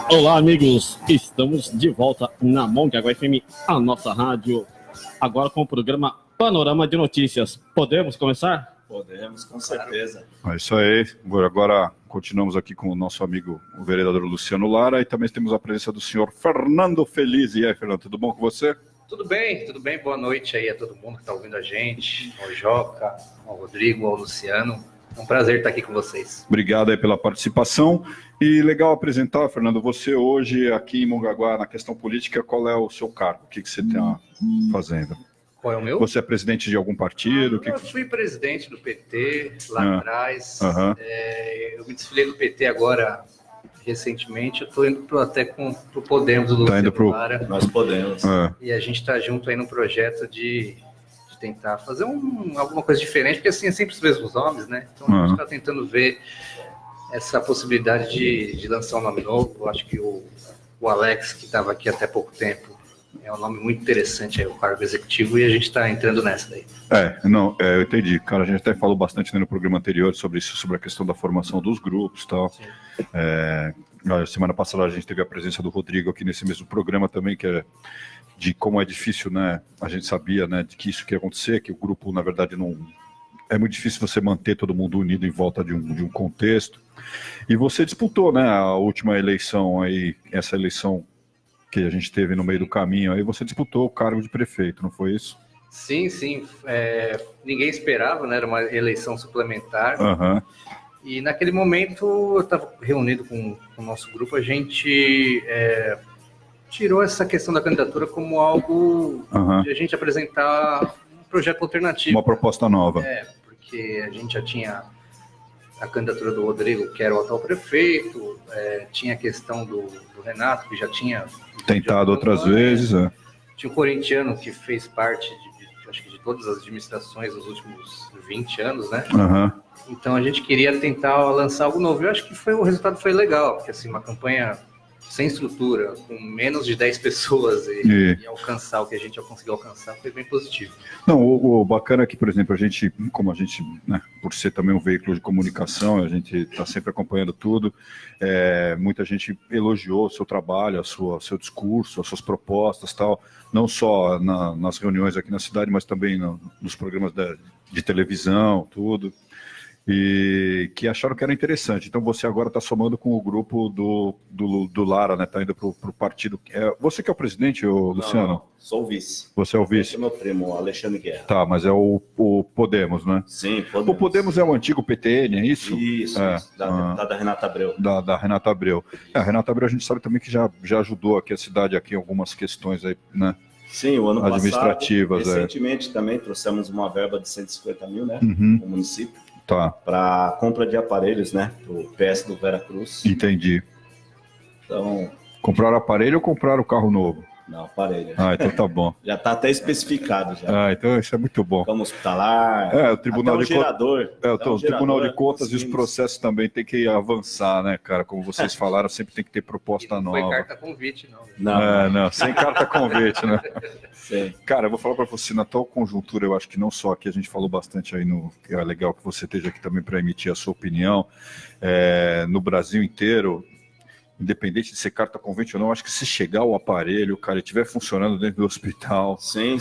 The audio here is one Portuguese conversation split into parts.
Olá, amigos. Estamos de volta na Mongaguá FM, a nossa rádio, agora com o programa Panorama de Notícias. Podemos começar? Podemos, com certeza. É isso aí. Agora continuamos aqui com o nosso amigo, o vereador Luciano Lara, e também temos a presença do senhor Fernando Feliz. E aí, Fernando, tudo bom com você? Tudo bem. Boa noite aí a todo mundo que está ouvindo a gente, ao Joca, ao Rodrigo, ao Luciano. É um prazer estar aqui com vocês. Obrigado aí pela participação. E legal apresentar, Fernando, você hoje aqui em Mongaguá, na questão política, qual é o seu cargo? O que você está fazendo? Qual é o meu? Você é presidente de algum partido? Eu fui presidente do PT lá atrás. Eu me desfilei do PT agora, recentemente. Eu estou indo até com o Podemos do Luciano Lara. Nós podemos. E a gente está junto aí no projeto de tentar fazer alguma coisa diferente, porque assim é sempre os mesmos nomes, né? Então a gente está tentando ver essa possibilidade de lançar um nome novo. Eu acho que o Alex, que estava aqui até pouco tempo, é um nome muito interessante, aí, o cargo executivo, e a gente está entrando nessa daí. Eu entendi. Cara, a gente até falou bastante no programa anterior sobre isso, sobre a questão da formação dos grupos e tal. Semana passada a gente teve a presença do Rodrigo aqui nesse mesmo programa também, que é de como é difícil, né? A gente sabia, né, de que isso ia acontecer, que o grupo, na verdade, não... É muito difícil você manter todo mundo unido em volta de um contexto. E você disputou, né, a última eleição aí, essa eleição que a gente teve no meio do caminho, aí você disputou o cargo de prefeito, não foi isso? Sim. Ninguém esperava, né? Era uma eleição suplementar. E naquele momento eu estava reunido com o nosso grupo, a gente tirou essa questão da candidatura como algo de a gente apresentar um projeto alternativo. Uma proposta nova. Porque a gente já tinha a candidatura do Rodrigo, que era o atual prefeito, tinha a questão do Renato, que já tinha tentado outras vezes. Tinha o corintiano, que fez parte acho que de todas as administrações nos últimos 20 anos, né? Então a gente queria tentar lançar algo novo. Eu acho que o resultado foi legal, porque assim, uma campanha sem estrutura, com menos de 10 pessoas e alcançar o que a gente conseguiu alcançar, foi bem positivo. Não, o bacana é que, por exemplo, como a gente, né, por ser também um veículo de comunicação, a gente está sempre acompanhando tudo, muita gente elogiou o seu trabalho, seu discurso, as suas propostas, tal, não só nas reuniões aqui na cidade, mas também nos programas de televisão, tudo. E que acharam que era interessante. Então você agora está somando com o grupo do Lara, né? Está indo para o partido. Você que é o presidente, Luciano? Não, sou o vice. Você é o vice? Esse é meu primo, Alexandre Guerra. Tá, mas é o Podemos, né? Sim, Podemos. O Podemos é o antigo PTN, é isso? Isso, da Renata Abreu. Da Renata Abreu. A Renata Abreu a gente sabe também que já ajudou aqui a cidade aqui em algumas questões aí, né? Sim, o ano administrativas, passado, recentemente também trouxemos uma verba de 150 mil, né? O município. Tá. Para compra de aparelhos, né? Do PS do Veracruz. Entendi. Então... Compraram aparelho ou compraram o carro novo? Não, aparelho. Então tá bom. Já tá até especificado já. Então isso é muito bom. Como hospitalar. O Tribunal de gerador. O Tribunal de Contas e os processos também tem que avançar, né, cara? Como vocês falaram, sempre tem que ter proposta nova. Não foi carta convite, não. Não, sem carta convite, né? Sim. Cara, eu vou falar para você, na atual conjuntura, eu acho que não só aqui, a gente falou bastante aí é legal que você esteja aqui também para emitir a sua opinião, no Brasil inteiro, independente de ser carta convite ou não, acho que se chegar o aparelho, cara, e estiver funcionando dentro do hospital... Sim,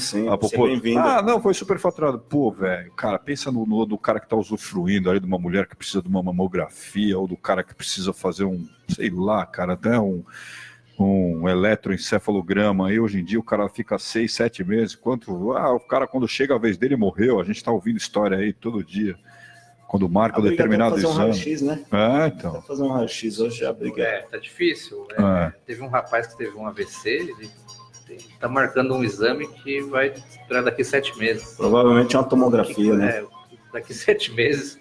bem-vindo. Não, foi super faturado. Pô, velho, cara, pensa do cara que tá usufruindo aí de uma mulher que precisa de uma mamografia, ou do cara que precisa fazer sei lá, cara, até um eletroencefalograma, aí hoje em dia o cara fica 6, 7 meses, o cara quando chega a vez dele morreu, a gente tá ouvindo história aí todo dia, quando marca determinado exame. Fazer um raio-x, né? Então. Fazer um raio-x hoje, obrigado. Tá difícil. Teve um rapaz que teve um AVC, ele tá marcando um exame que vai para daqui 7 meses. Provavelmente é uma tomografia, né? Daqui 7 meses.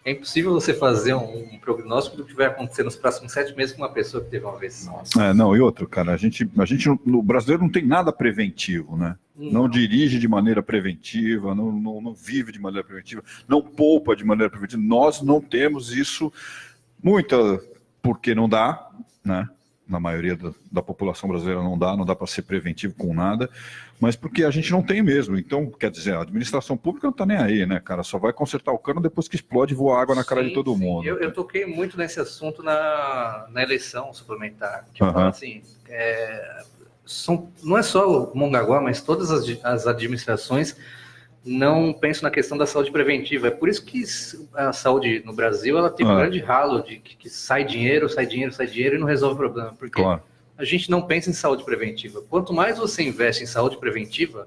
É impossível você fazer um prognóstico do que vai acontecer nos próximos 7 meses com uma pessoa que teve uma AVC. E outro, cara, a gente no brasileiro não tem nada preventivo, né? Não dirige de maneira preventiva, não vive de maneira preventiva, não poupa de maneira preventiva. Nós não temos isso, porque não dá, né? na maioria da população brasileira não dá para ser preventivo com nada, mas porque a gente não tem mesmo. Então, quer dizer, a administração pública não está nem aí, né, cara? Só vai consertar o cano depois que explode e voa água na cara de todo mundo. Eu toquei muito nesse assunto na eleição suplementar, que fala assim, não é só o Mongaguá, mas todas as administrações não pensam na questão da saúde preventiva. É por isso que a saúde no Brasil ela tem um grande ralo de que sai dinheiro e não resolve o problema. Porque a gente não pensa em saúde preventiva. Quanto mais você investe em saúde preventiva,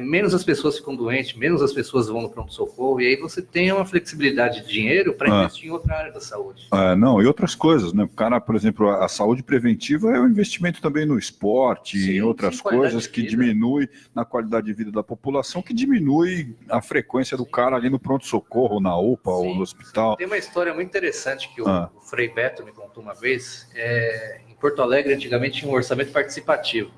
menos as pessoas ficam doentes, menos as pessoas vão no pronto-socorro, e aí você tem uma flexibilidade de dinheiro para investir em outra área da saúde. Não, e outras coisas, né? O cara, por exemplo, a saúde preventiva é um investimento também no esporte, em outras coisas que diminui na qualidade de vida da população, que diminui a frequência do cara ali no pronto-socorro, na UPA ou no hospital. Tem uma história muito interessante que o Frei Beto me contou uma vez. Em Porto Alegre, antigamente, tinha um orçamento participativo.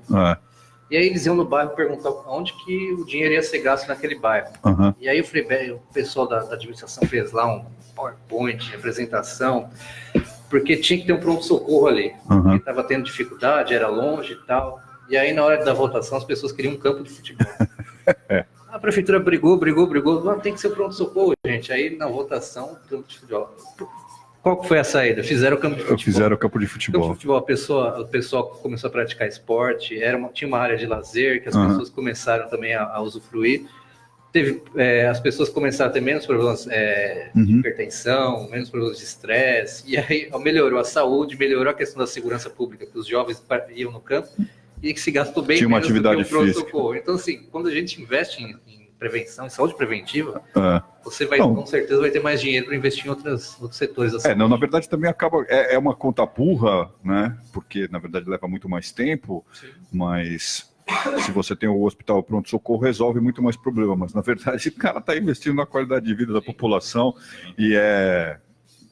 E aí eles iam no bairro perguntar onde que o dinheiro ia ser gasto naquele bairro. E aí o pessoal da administração fez lá um PowerPoint, apresentação, porque tinha que ter um pronto-socorro ali. Porque estava tendo dificuldade, era longe e tal. E aí na hora da votação as pessoas queriam um campo de futebol. A prefeitura brigou, não, tem que ser pronto-socorro, gente. Aí na votação, campo de futebol. Qual que foi a saída? Fizeram o campo de futebol. Fizeram o campo de futebol. O pessoal começou a praticar esporte, tinha uma área de lazer que as pessoas começaram também a usufruir. As pessoas começaram a ter menos problemas de hipertensão, menos problemas de estresse, e aí melhorou a saúde, melhorou a questão da segurança pública, que os jovens iam no campo e que se gastou bem tinha uma menos atividade do que o pronto-socorro. Então, assim, quando a gente investe em prevenção, em saúde preventiva, você com certeza vai ter mais dinheiro para investir em outros setores da saúde. Na verdade também acaba, é uma conta burra, né? Porque na verdade leva muito mais tempo, mas se você tem o hospital pronto-socorro, resolve muito mais problema, mas na verdade o cara está investindo na qualidade de vida da população e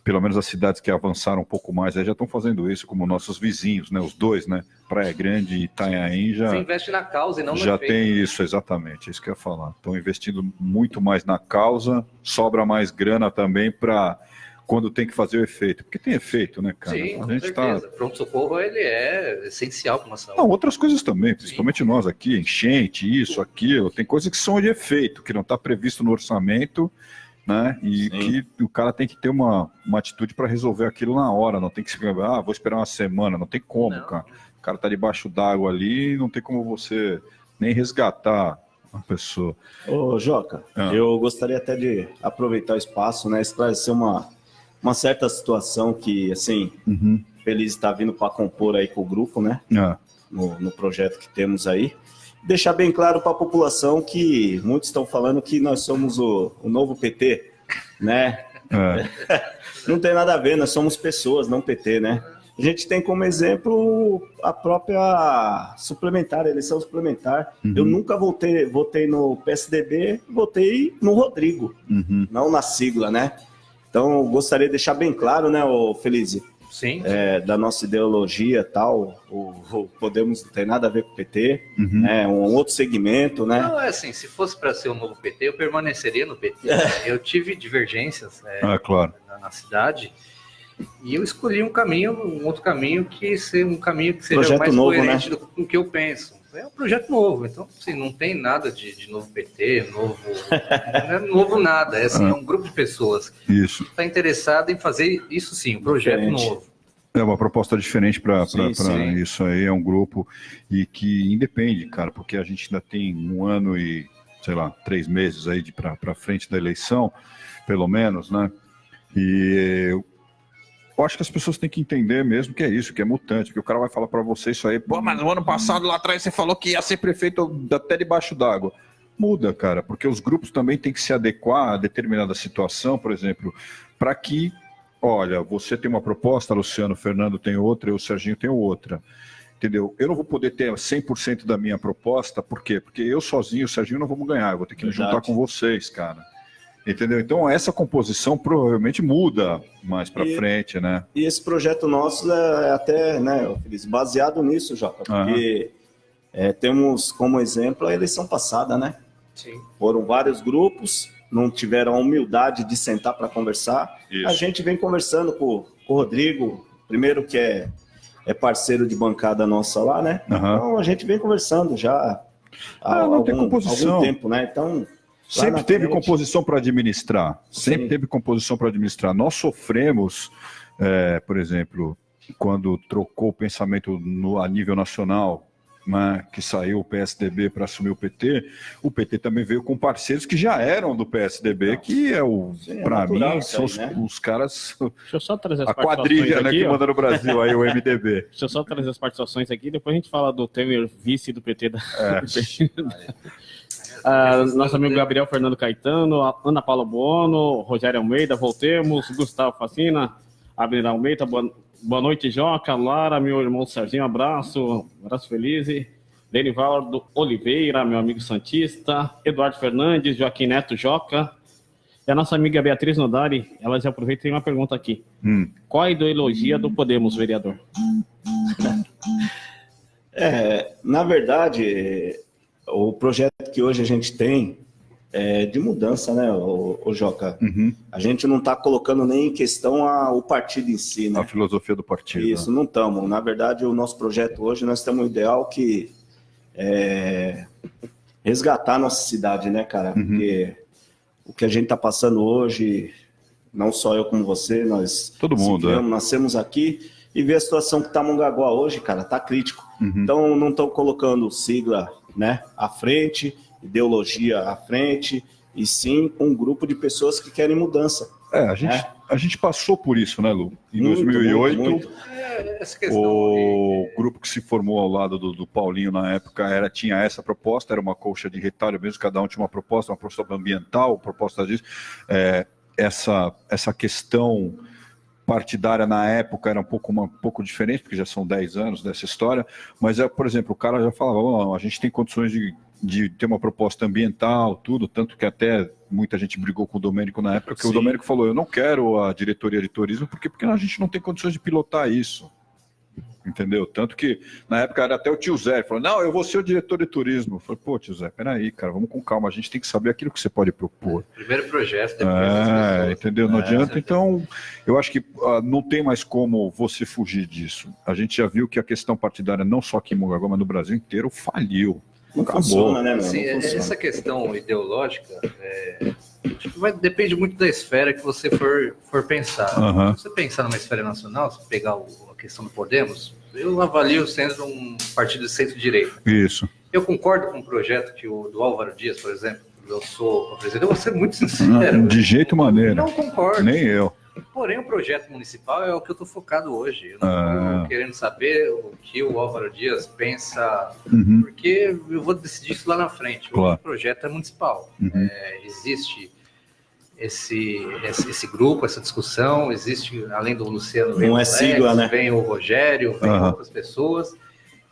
pelo menos as cidades que avançaram um pouco mais já estão fazendo isso, como nossos vizinhos, né? Os dois, né? Praia Grande e Itanhaém já... Você investe na causa e não no já efeito. Tem isso, exatamente, isso que eu ia falar. Estão investindo muito mais na causa, sobra mais grana também para quando tem que fazer o efeito. Porque tem efeito, né, cara? Sim, com certeza. Pronto-socorro, ele é essencial para uma saúde. Outras coisas também, principalmente nós aqui, enchente, isso, aquilo. Tem coisas que são de efeito, que não está previsto no orçamento, né? E que o cara tem que ter uma atitude para resolver aquilo na hora, não tem que vou esperar uma semana, não tem como, cara. O cara tá debaixo d'água ali, não tem como você nem resgatar a pessoa. Ô, Joca, eu gostaria até de aproveitar o espaço, né, esclarecer uma certa situação que, assim, Feliz está vindo para compor aí com o grupo, né, no projeto que temos aí. Deixar bem claro para a população que muitos estão falando que nós somos o novo PT, né? Não tem nada a ver, nós somos pessoas, não PT, né? A gente tem como exemplo a própria suplementar, a eleição suplementar. Eu nunca votei no PSDB, votei no Rodrigo, não na sigla, né? Então, eu gostaria de deixar bem claro, né, Feliz? Sim. Da nossa ideologia e tal, o Podemos não tem nada a ver com o PT, né, um outro segmento, né? Não, assim, se fosse para ser o novo PT, eu permaneceria no PT. Eu tive divergências claro. na cidade e eu escolhi um outro caminho que seja projeto mais novo, coerente né? com o que eu penso. É um projeto novo, então assim, não tem nada de novo PT, não é novo nada, é um grupo de pessoas que está interessado em fazer isso sim, um projeto novo. É uma proposta diferente para isso aí, é um grupo e que independe, cara, porque a gente ainda tem 1 ano e, 3 meses aí para frente da eleição, pelo menos, né? E eu acho que as pessoas têm que entender mesmo que é isso, que é mutante, que o cara vai falar para você isso aí, mas no ano passado lá atrás você falou que ia ser prefeito até debaixo d'água. Muda, cara, porque os grupos também têm que se adequar a determinada situação, por exemplo, para que, olha, você tem uma proposta, Luciano, o Fernando tem outra, eu, o Serginho tem outra, entendeu? Eu não vou poder ter 100% da minha proposta, por quê? Porque eu sozinho, o Serginho, não vamos ganhar, eu vou ter que me juntar com vocês, cara. Entendeu? Então essa composição provavelmente muda mais para frente, né? E esse projeto nosso é até, né, baseado nisso, Jota, porque temos como exemplo a eleição passada, né? Sim. Foram vários grupos, não tiveram a humildade de sentar para conversar. Isso. A gente vem conversando com o Rodrigo, primeiro que é é parceiro de bancada nossa lá, né? Então a gente vem conversando já há algum tempo, né? Então... Sempre teve composição para administrar. Sempre teve composição para administrar. Nós sofremos, por exemplo, quando trocou o pensamento a nível nacional, né, que saiu o PSDB para assumir o PT também veio com parceiros que já eram do PSDB, que para mim, são os caras, deixa eu só trazer a quadrilha aqui, né, que manda no Brasil, aí o MDB. Deixa eu só trazer as participações aqui, depois a gente fala do Temer, vice do PT da... Nosso amigo Gabriel Fernando Caetano, Ana Paula Buono, Rogério Almeida, voltemos, Gustavo Facina, Abner Almeida, boa noite, Joca, Lara, meu irmão Serginho, abraço feliz, Denivaldo Oliveira, meu amigo Santista, Eduardo Fernandes, Joaquim Neto, Joca, e a nossa amiga Beatriz Nodari, ela já aproveita e tem uma pergunta aqui. Qual a ideologia do Podemos, vereador? Na verdade... O projeto que hoje a gente tem é de mudança, né, o Joca? A gente não está colocando nem em questão o partido em si, né? A filosofia do partido. Isso, não estamos. Na verdade, o nosso projeto hoje, nós temos um ideal que é resgatar a nossa cidade, né, cara? Porque o que a gente está passando hoje, não só eu como você, nós... Todo mundo, nascemos aqui e ver a situação que está Mongaguá hoje, cara, tá crítico. Então, não estão colocando sigla, né, à frente, ideologia à frente, e sim um grupo de pessoas que querem mudança. A gente passou por isso, né, Lu? Em 2008, muito. Essa questão o grupo que se formou ao lado do Paulinho na época tinha essa proposta, era uma colcha de retalho mesmo, cada um tinha uma proposta ambiental, proposta disso. Essa questão partidária na época era um pouco diferente, porque já são 10 anos dessa história, mas, por exemplo, o cara já falava, a gente tem condições de ter uma proposta ambiental, tudo, tanto que até muita gente brigou com o Domênico na época, porque o Domênico falou, eu não quero a diretoria de turismo, porque a gente não tem condições de pilotar isso. Entendeu? Tanto que na época era até o tio Zé, ele falou, não, eu vou ser o diretor de turismo. Eu falei, pô, tio Zé, peraí, cara, vamos com calma, a gente tem que saber aquilo que você pode propor. Primeiro projeto, depois entendeu? Não adianta, então, eu acho que não tem mais como você fugir disso. A gente já viu que a questão partidária, não só aqui em Mongaguá, mas no Brasil inteiro, faliu. Não funciona, né, meu? Sim, essa questão ideológica acho que depende muito da esfera que você for pensar. Se você pensar numa esfera nacional, se pegar a questão do Podemos, eu avalio sendo um partido de centro-direita. Isso. Eu concordo com o projeto do Álvaro Dias, por exemplo. Eu sou o presidente, eu vou ser muito sincero. De jeito maneiro. Não concordo. Nem eu. Porém, o projeto municipal é o que eu estou focado hoje. Eu não estou querendo saber o que o Álvaro Dias pensa, porque eu vou decidir isso lá na frente. Claro. O projeto é municipal. Existe esse grupo, essa discussão, existe, além do Luciano, vem não o é sigla, né? Vem o Rogério, vem outras pessoas.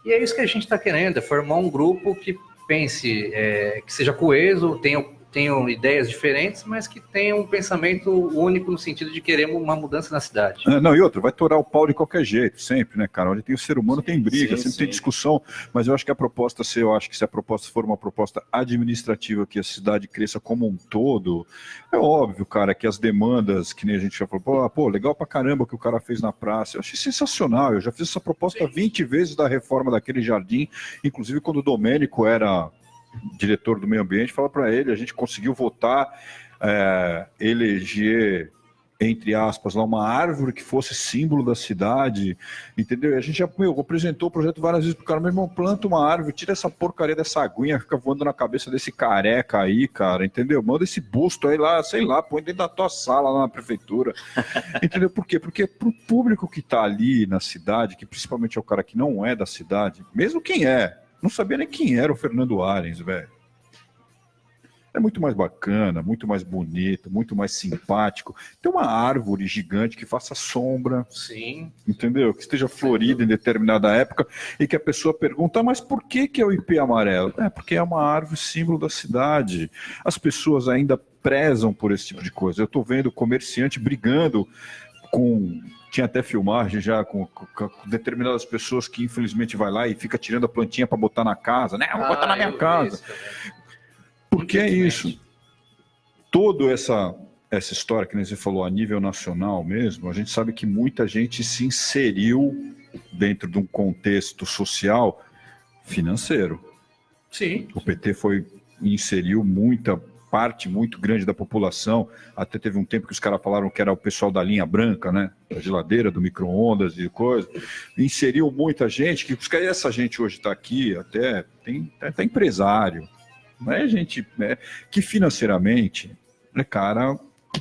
E é isso que a gente está querendo, é formar um grupo que pense, que seja coeso, tenham ideias diferentes, mas que tenham um pensamento único no sentido de querer uma mudança na cidade. E outra, vai torar o pau de qualquer jeito, sempre, né, cara? Onde tem o ser humano tem briga, sempre tem discussão, mas eu acho que se a proposta for uma proposta administrativa, que a cidade cresça como um todo, é óbvio, cara, que as demandas, que nem a gente já falou, pô, legal pra caramba o que o cara fez na praça, eu achei sensacional, eu já fiz essa proposta 20 vezes da reforma daquele jardim, inclusive quando o Domênico era diretor do meio ambiente, fala para ele, a gente conseguiu votar, eleger, entre aspas, lá uma árvore que fosse símbolo da cidade, entendeu? E a gente já apresentou o projeto várias vezes pro cara, meu irmão, planta uma árvore, tira essa porcaria dessa aguinha, fica voando na cabeça desse careca aí, cara, entendeu? Manda esse busto aí lá, sei lá, põe dentro da tua sala lá na prefeitura, entendeu? Por quê? Porque pro público que tá ali na cidade, que principalmente é o cara que não é da cidade, mesmo quem não sabia nem quem era o Fernando Arens, velho. É muito mais bacana, muito mais bonito, muito mais simpático. Tem uma árvore gigante que faça sombra. Sim. Entendeu? Que esteja florida em determinada época e que a pessoa pergunta, mas por que é o ipê amarelo? Porque é uma árvore símbolo da cidade. As pessoas ainda prezam por esse tipo de coisa. Eu estou vendo comerciante brigando com... Tinha até filmagem já com determinadas pessoas que infelizmente vai lá e fica tirando a plantinha para botar na casa, né? Vou botar na minha casa. Porque é isso. Toda essa história que você falou a nível nacional mesmo, a gente sabe que muita gente se inseriu dentro de um contexto social financeiro. Sim. O PT inseriu muita parte muito grande da população, até teve um tempo que os caras falaram que era o pessoal da linha branca, né, da geladeira, do micro-ondas e coisa, inseriu muita gente, que essa gente hoje está aqui, até tem empresário, não é gente, né, que financeiramente, cara,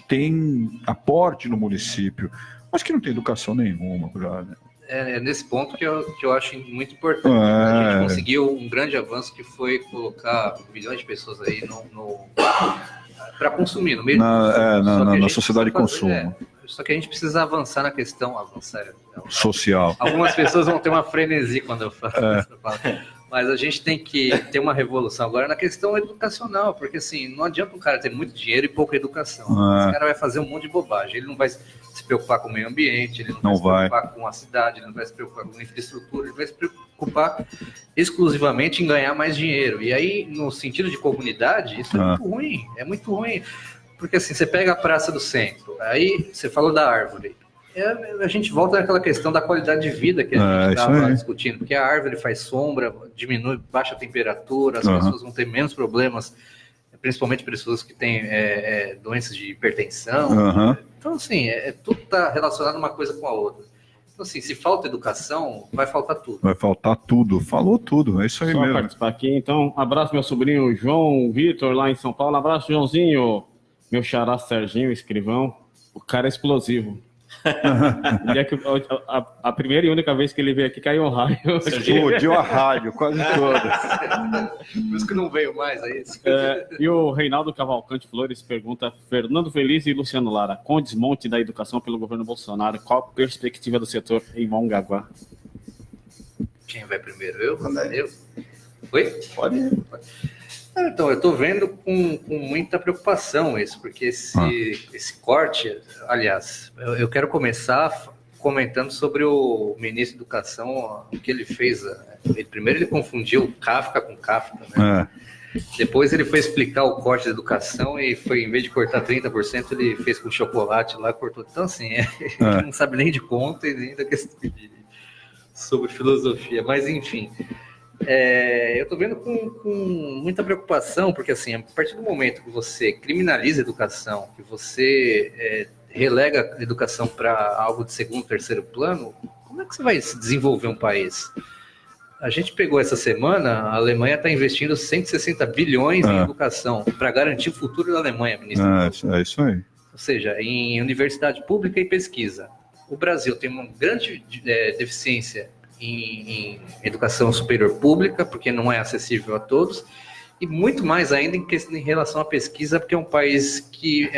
tem aporte no município, mas que não tem educação nenhuma, né? É nesse ponto que eu acho muito importante. A gente conseguiu um grande avanço que foi colocar milhões de pessoas aí para consumir, no meio na sociedade de consumo. Só que a gente precisa avançar na questão social. Algumas pessoas vão ter uma frenesi quando eu falo essa palavra. Mas a gente tem que ter uma revolução agora na questão educacional, porque assim, não adianta um cara ter muito dinheiro e pouca educação. Esse cara vai fazer um monte de bobagem. Ele não vai se preocupar com o meio ambiente, ele não vai se preocupar com a cidade, ele não vai se preocupar com a infraestrutura, ele vai se preocupar exclusivamente em ganhar mais dinheiro. E aí, no sentido de comunidade, isso é muito ruim. Porque assim, você pega a Praça do Centro, aí você falou da árvore. A gente volta naquela questão da qualidade de vida que a gente estava discutindo, porque a árvore faz sombra, diminui, baixa a temperatura, as pessoas vão ter menos problemas, principalmente pessoas que têm doenças de hipertensão. Então, assim, tudo está relacionado uma coisa com a outra. Então, assim, se falta educação, vai faltar tudo. Vai faltar tudo. Falou tudo, é isso aí. Só mesmo. Participar aqui, então, abraço meu sobrinho João Vitor, lá em São Paulo. Abraço, Joãozinho. Meu xará Serginho, escrivão. O cara é explosivo. A primeira e única vez que ele veio aqui caiu um raio. Explodiu a rádio, quase todas. Por isso que não veio mais, é isso. E o Reinaldo Cavalcante Flores pergunta: Fernando Feliz e Luciano Lara, com o desmonte da educação pelo governo Bolsonaro, qual a perspectiva do setor em Mongaguá? Quem vai primeiro? Eu? Oi? Pode ir. Então, eu estou vendo com muita preocupação isso, porque esse corte, aliás, eu quero começar comentando sobre o ministro da Educação, o que ele fez. Primeiro ele confundiu Kafka com Kafka, né? Depois ele foi explicar o corte da educação e foi, em vez de cortar 30%, ele fez com chocolate lá, cortou. Então, assim, ele não sabe nem de conta e nem da questão sobre filosofia, mas enfim... eu estou vendo com muita preocupação, porque assim, a partir do momento que você criminaliza a educação, que você relega a educação para algo de segundo, terceiro plano, como é que você vai se desenvolver um país? A gente pegou essa semana, a Alemanha está investindo 160 bilhões em educação para garantir o futuro da Alemanha, ministro. É isso aí. Ou seja, em universidade pública e pesquisa. O Brasil tem uma grande deficiência em educação superior pública, porque não é acessível a todos, e muito mais ainda em relação à pesquisa, porque é um país que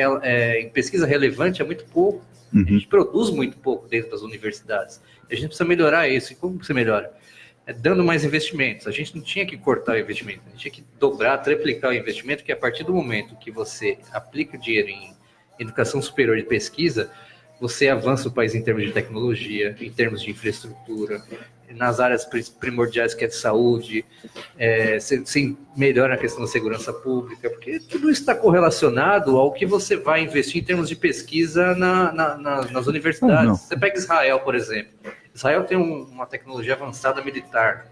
em pesquisa relevante é muito pouco, a gente produz muito pouco dentro das universidades, e a gente precisa melhorar isso. E como você melhora? Dando mais investimentos. A gente não tinha que cortar o investimento, a gente tinha que dobrar, triplicar o investimento, que a partir do momento que você aplica o dinheiro em educação superior e pesquisa, você avança o país em termos de tecnologia, em termos de infraestrutura, nas áreas primordiais que é de saúde, você melhora a questão da segurança pública, porque tudo isso está correlacionado ao que você vai investir em termos de pesquisa nas universidades. Você pega Israel, por exemplo. Israel tem uma tecnologia avançada militar.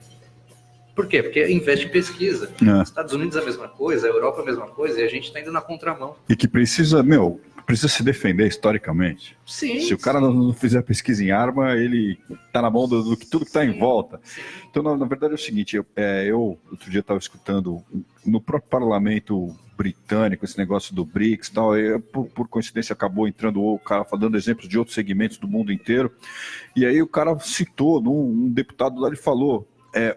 Por quê? Porque investe em pesquisa. Os Estados Unidos é a mesma coisa, a Europa é a mesma coisa, e a gente está indo na contramão. E que precisa se defender historicamente. Sim. Se o cara não fizer pesquisa em arma, ele está na mão do tudo que está em volta. Sim. Então, na verdade, é o seguinte, eu outro dia estava escutando no próprio parlamento britânico, esse negócio do BRICS e tal, por coincidência acabou entrando o cara dando exemplos de outros segmentos do mundo inteiro, e aí o cara citou, um deputado lá, ele falou,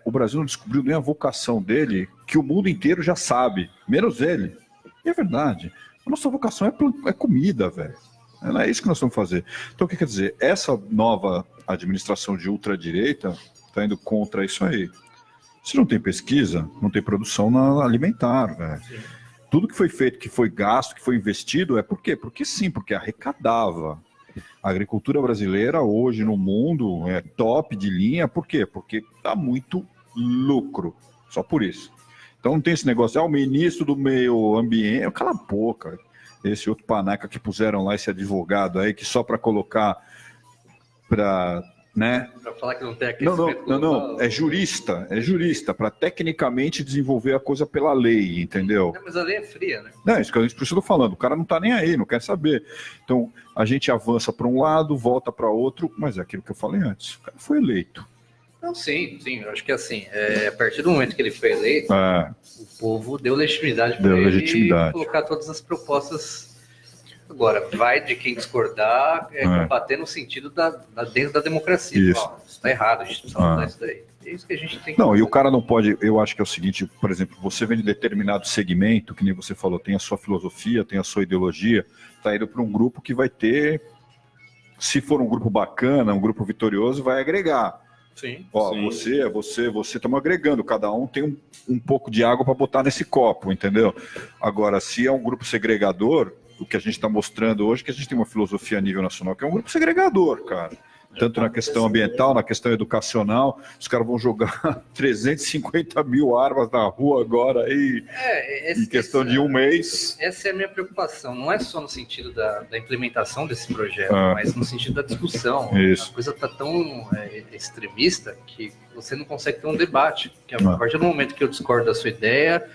o Brasil não descobriu nem a vocação dele, que o mundo inteiro já sabe, menos ele. E é verdade. A nossa vocação é comida, velho. Não é isso que nós vamos fazer. Então, o que quer dizer? Essa nova administração de ultradireita está indo contra isso aí. Se não tem pesquisa, não tem produção alimentar, velho. Tudo que foi feito, que foi gasto, que foi investido, por quê? Porque sim, porque arrecadava. A agricultura brasileira hoje no mundo é top de linha. Por quê? Porque dá muito lucro. Só por isso. Então não tem esse negócio, o ministro do meio ambiente, cala a boca, esse outro panaca que puseram lá, esse advogado aí, que só para colocar, para né? Para falar que não tem aquecimento global. Não, é jurista, para tecnicamente desenvolver a coisa pela lei, entendeu? Mas a lei é fria, né? Não, isso que a gente precisa falando, o cara não tá nem aí, não quer saber. Então, a gente avança para um lado, volta para outro, mas é aquilo que eu falei antes, o cara foi eleito. Não, sim, eu acho que assim, a partir do momento que ele foi eleito, o povo deu legitimidade para ele colocar todas as propostas. Agora, vai de quem discordar, combater no sentido dentro da democracia. Isso está errado, a gente precisa mudar isso daí. É isso que a gente tem que fazer. E o cara não pode, eu acho que é o seguinte, por exemplo, você vem de determinado segmento, que nem você falou, tem a sua filosofia, tem a sua ideologia, está indo para um grupo que vai ter, se for um grupo bacana, um grupo vitorioso, vai agregar. Sim. Você, estamos agregando, cada um tem um pouco de água para botar nesse copo, entendeu? Agora, se é um grupo segregador, o que a gente está mostrando hoje, que a gente tem uma filosofia a nível nacional, que é um grupo segregador, cara. Tanto na questão ambiental, na questão educacional, os caras vão jogar 350 mil armas na rua agora aí, em questão de um mês. Essa é a minha preocupação, não é só no sentido da implementação desse projeto, mas no sentido da discussão. Isso. A coisa está tão extremista que você não consegue ter um debate. Porque a partir do momento que eu discordo da sua ideia,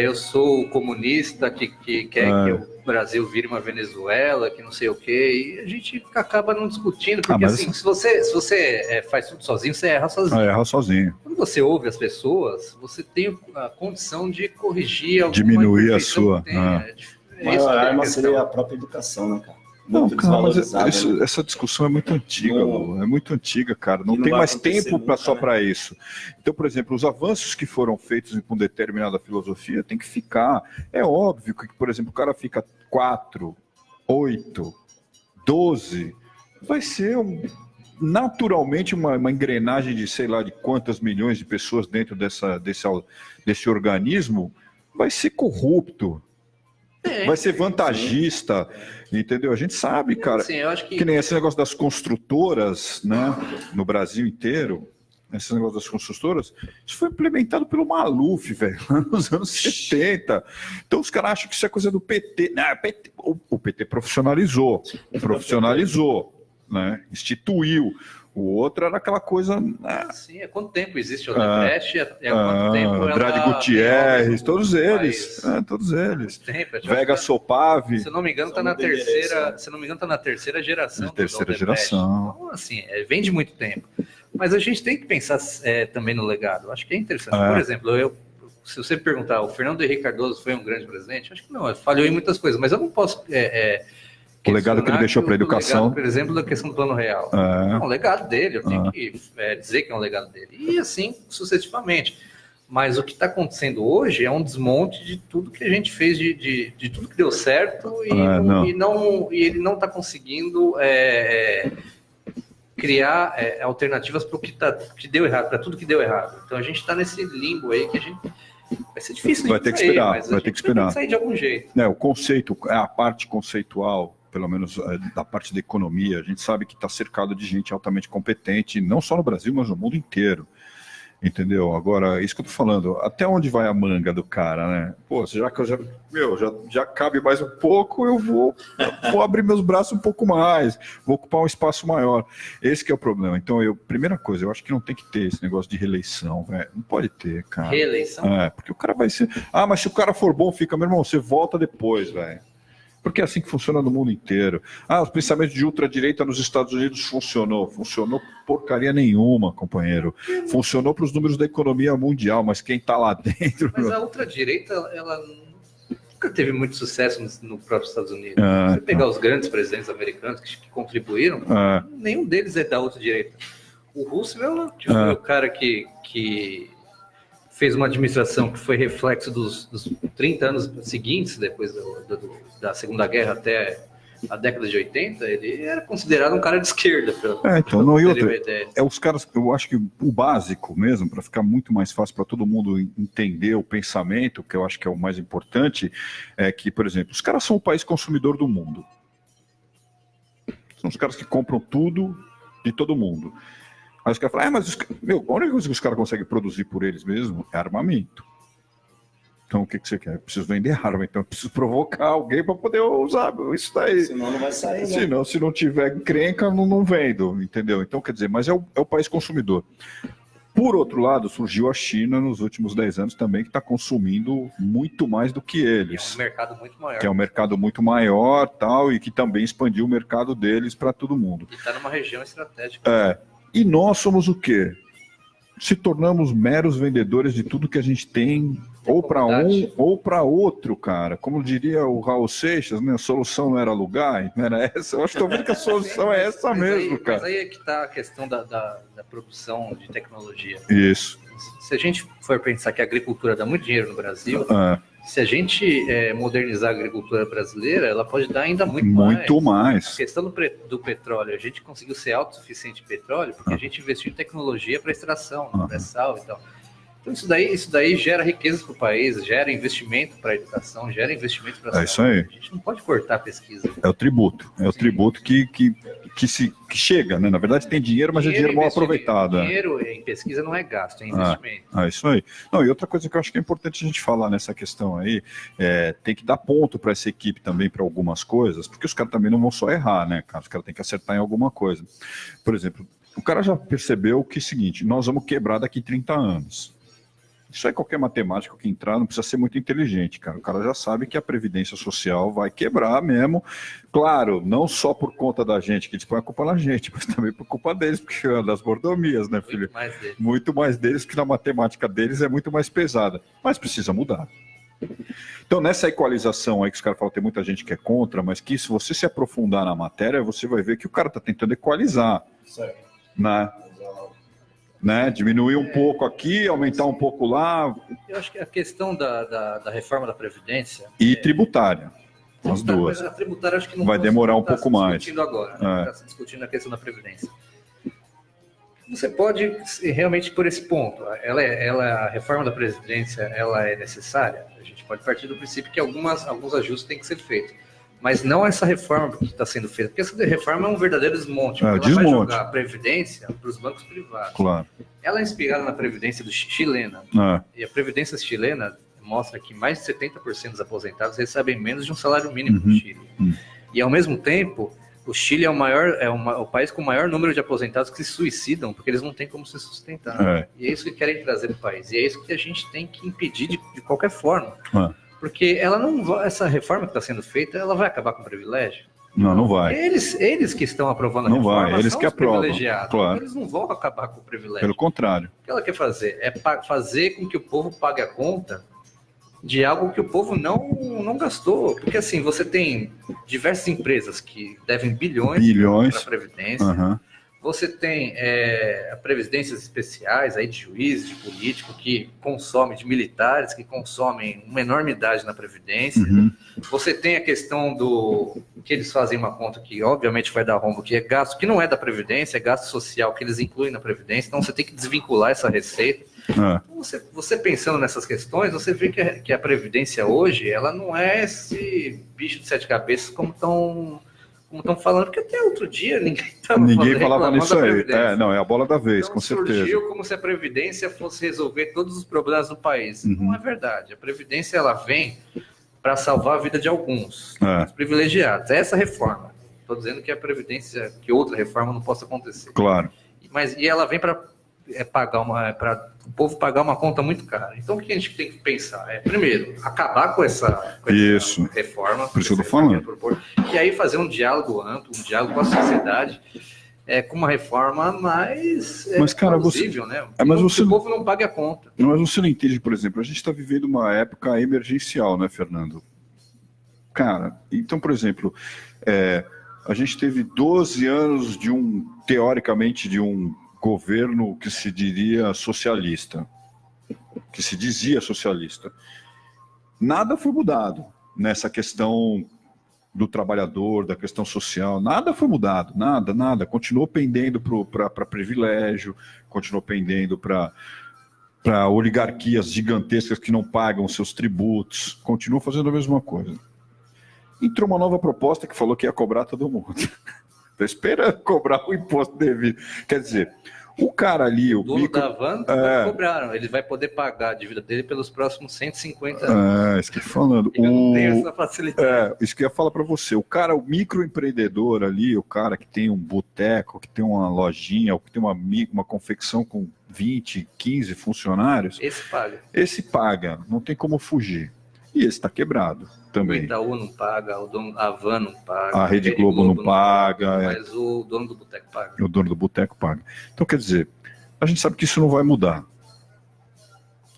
eu sou comunista que quer que o Brasil vire uma Venezuela, que não sei o quê, e a gente acaba não discutindo, porque assim, se você faz tudo sozinho, você erra sozinho. Erra sozinho. Quando você ouve as pessoas, você tem a condição de corrigir diminuir a sua. A maior arma seria a própria educação, né, cara? Não, cara, mas essa discussão é muito antiga, é muito antiga, cara. Não tem mais tempo só para isso. Então, por exemplo, os avanços que foram feitos com determinada filosofia tem que ficar. É óbvio que, por exemplo, o cara fica 4, 8, 12, vai ser naturalmente uma engrenagem de sei lá de quantas milhões de pessoas dentro desse organismo, vai ser corrupto. Vai ser vantagista, entendeu? A gente sabe, cara, assim, eu acho que nem esse negócio das construtoras, né, no Brasil inteiro, esse negócio das construtoras, isso foi implementado pelo Maluf, velho, nos anos 70. Então os caras acham que isso é coisa do PT. Não, o PT profissionalizou, né, instituiu. O outro era aquela coisa... Sim, há quanto tempo existe o Odebrecht? Há quanto tempo Andrade Gutierrez, todos eles. Vega Sopave. Se não me engano, está na terceira geração. Terceira geração. Então, assim, vem de muito tempo. Mas a gente tem que pensar também no legado. Acho que é interessante. Por exemplo, se você perguntar, o Fernando Henrique Cardoso foi um grande presidente? Acho que não, falhou em muitas coisas, mas eu não posso... o legado que ele deixou para a educação. Legado, por exemplo, da questão do Plano Real. É um legado dele, eu tenho que dizer que é um legado dele. E assim, sucessivamente. Mas o que está acontecendo hoje é um desmonte de tudo que a gente fez, de tudo que deu certo, e ele não está conseguindo criar alternativas para o que deu errado, para tudo que deu errado. Então a gente está nesse limbo aí que a gente... Vai ser difícil vai ter que esperar, mas vai ter que sair de algum jeito. O conceito, a parte conceitual, pelo menos da parte da economia, a gente sabe que está cercado de gente altamente competente, não só no Brasil, mas no mundo inteiro. Entendeu? Agora, isso que eu tô falando, até onde vai a manga do cara, né? Pô, já que já cabe mais um pouco, eu vou abrir meus braços um pouco mais, vou ocupar um espaço maior. Esse que é o problema. Então, primeira coisa, eu acho que não tem que ter esse negócio de reeleição, velho. Não pode ter, cara. Reeleição? Porque o cara vai ser... mas se o cara for bom, fica, meu irmão, você volta depois, velho. Porque é assim que funciona no mundo inteiro. Os pensamentos de ultradireita nos Estados Unidos funcionou porcaria nenhuma, companheiro. Funcionou para os números da economia mundial, mas quem está lá dentro... Mas a ultradireita, ela nunca teve muito sucesso no próprio Estados Unidos. Se você pegar os grandes presidentes americanos que contribuíram, nenhum deles é da ultradireita. O Roosevelt foi o cara que fez uma administração que foi reflexo dos 30 anos seguintes, depois da Segunda Guerra até a década de 80, ele era considerado um cara de esquerda. Os caras, eu acho que o básico mesmo, para ficar muito mais fácil para todo mundo entender o pensamento, que eu acho que é o mais importante, é que, por exemplo, os caras são o país consumidor do mundo. São os caras que compram tudo de todo mundo. Aí os caras falam, mas a única coisa que os caras conseguem produzir por eles mesmos é armamento. Então, o que você quer? Eu preciso vender arma, então eu preciso provocar alguém para poder usar isso daí. Senão não vai sair, né? Se não tiver encrenca, não vendo, entendeu? Então, quer dizer, mas é o país consumidor. Por outro lado, surgiu a China nos últimos 10 anos também, que está consumindo muito mais do que eles. É um mercado muito maior. Que é um mercado muito maior, tal, e que também expandiu o mercado deles para todo mundo. E está numa região estratégica. E nós somos o quê? Se tornamos meros vendedores de tudo que a gente tem, ou para um ou para outro, cara. Como diria o Raul Seixas, né? A solução não era alugar, não era essa. Eu acho que estou vendo que a solução é essa mesmo, cara. Mas aí é que está a questão da produção de tecnologia. Isso. Se a gente for pensar que a agricultura dá muito dinheiro no Brasil, se a gente modernizar a agricultura brasileira, ela pode dar ainda muito mais. A questão do petróleo, a gente conseguiu ser autossuficiente em petróleo porque a gente investiu em tecnologia para extração, pré-sal e tal. Então isso daí gera riquezas para o país, gera investimento para a educação, gera investimento para a saúde. Isso aí. A gente não pode cortar a pesquisa. É o tributo. É o tributo que chega, né? Na verdade tem dinheiro, mas é dinheiro mal aproveitado. Dinheiro em pesquisa não é gasto, é investimento. Isso aí. Não, e outra coisa que eu acho que é importante a gente falar nessa questão aí, tem que dar ponto para essa equipe também para algumas coisas, porque os caras também não vão só errar, né, cara? Os caras têm que acertar em alguma coisa. Por exemplo, o cara já percebeu que é o seguinte, nós vamos quebrar daqui 30 anos. Isso aí qualquer matemático que entrar não precisa ser muito inteligente, cara. O cara já sabe que a Previdência Social vai quebrar mesmo. Claro, não só por conta da gente, que eles põem a culpa na gente, mas também por culpa deles, porque é das mordomias, né, filho? Muito mais deles, que na matemática deles é muito mais pesada. Mas precisa mudar. Então, nessa equalização aí que os caras falam, tem muita gente que é contra, mas que se você se aprofundar na matéria, você vai ver que o cara está tentando equalizar. Certo. Né? Diminuir um pouco aqui, aumentar um pouco lá. Eu acho que a questão da reforma da Previdência... E tributária, as duas. A tributária acho que não vai demorar um pouco mais. Está agora, está se discutindo a questão da Previdência. Você pode realmente por esse ponto. A reforma da Previdência ela é necessária. A gente pode partir do princípio que alguns ajustes têm que ser feitos. Mas não essa reforma que está sendo feita, porque essa reforma é um verdadeiro desmonte. Ela vai jogar a Previdência para os bancos privados. Claro. Ela é inspirada na Previdência chilena. E a Previdência chilena mostra que mais de 70% dos aposentados recebem menos de um salário mínimo no Chile. E, ao mesmo tempo, o Chile é o país com o maior número de aposentados que se suicidam porque eles não têm como se sustentar. E é isso que querem trazer para o país. E é isso que a gente tem que impedir de qualquer forma. Porque essa reforma que está sendo feita, ela vai acabar com o privilégio? Não vai. Eles que estão aprovando a reforma, não vai. Eles são que os aprovam, privilegiados. claro. Eles não vão acabar com o privilégio. Pelo contrário. O que ela quer fazer é fazer com que o povo pague a conta de algo que o povo não gastou. Porque assim, você tem diversas empresas que devem bilhões para a Previdência. Você tem previdências especiais aí de juízes, de políticos que consomem, de militares que consomem uma enormidade na Previdência. Você tem a questão do que eles fazem uma conta que obviamente vai dar rombo, que é gasto que não é da Previdência, é gasto social que eles incluem na Previdência, então você tem que desvincular essa receita. Você pensando nessas questões, você vê que a Previdência hoje, ela não é esse bicho de 7 cabeças como estão falando, porque até outro dia ninguém falava nisso aí. É a bola da vez, então, com certeza. Surgiu como se a Previdência fosse resolver todos os problemas do país. Não é verdade. A Previdência ela vem para salvar a vida de alguns, os privilegiados. É essa reforma. Estou dizendo que a Previdência, que outra reforma não possa acontecer. Claro. E ela vem para para o povo pagar uma conta muito cara. Então, o que a gente tem que pensar? Primeiro, acabar com essa reforma. Por isso que eu estou falando. E aí fazer um diálogo amplo, um diálogo com a sociedade, com uma reforma mais plausível, né? Mas o povo não pague a conta. Mas você não entende, por exemplo, a gente está vivendo uma época emergencial, né, Fernando? Cara, então, por exemplo, a gente teve 12 anos teoricamente, de um governo que se diria socialista, que se dizia socialista. Nada foi mudado nessa questão do trabalhador, da questão social, nada foi mudado, nada. Continuou pendendo para privilégio, continuou pendendo para oligarquias gigantescas que não pagam seus tributos, continuou fazendo a mesma coisa. Entrou uma nova proposta que falou que ia cobrar todo mundo. Está esperando cobrar o imposto devido. Quer dizer, O cara ali, o dono da van, cobraram. Ele vai poder pagar a dívida dele pelos próximos 150 anos. Isso que eu tô falando. Eu não tenho essa facilidade. Isso que eu ia falar para você. O cara, o microempreendedor ali, o cara que tem um boteco, que tem uma lojinha, ou que tem uma confecção com 20, 15 funcionários. Esse paga. Não tem como fugir. E esse está quebrado também. O Itaú não paga, a Van não paga. A Rede Globo não paga. Mas o dono do boteco paga. O dono do boteco paga. Então, quer dizer, a gente sabe que isso não vai mudar.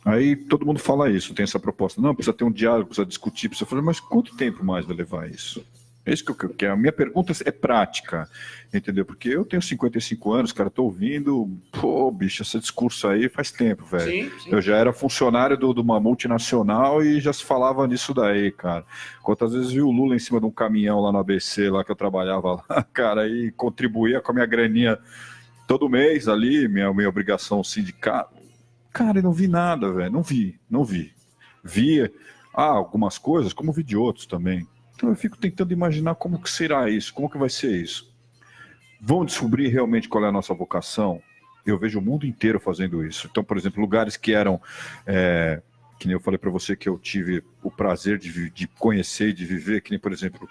Aí todo mundo fala isso, tem essa proposta. Não, precisa ter um diálogo, precisa discutir, precisa fazer, mas quanto tempo mais vai levar isso? É isso que eu quero. A minha pergunta é prática, entendeu? Porque eu tenho 55 anos, cara, tô ouvindo, pô, bicho, esse discurso aí faz tempo, velho. Sim. Eu já era funcionário de uma multinacional e já se falava nisso daí, cara. Quantas vezes vi o Lula em cima de um caminhão lá no ABC, lá que eu trabalhava lá, cara, e contribuía com a minha graninha todo mês ali, minha obrigação sindical. Cara, eu não vi nada, velho, não vi. Vi algumas coisas, como vi de outros também. Então eu fico tentando imaginar como que será isso, como que vai ser isso. Vão descobrir realmente qual é a nossa vocação? Eu vejo o mundo inteiro fazendo isso. Então, por exemplo, lugares que eram, que nem eu falei para você que eu tive o prazer de conhecer e de viver, que nem, por exemplo,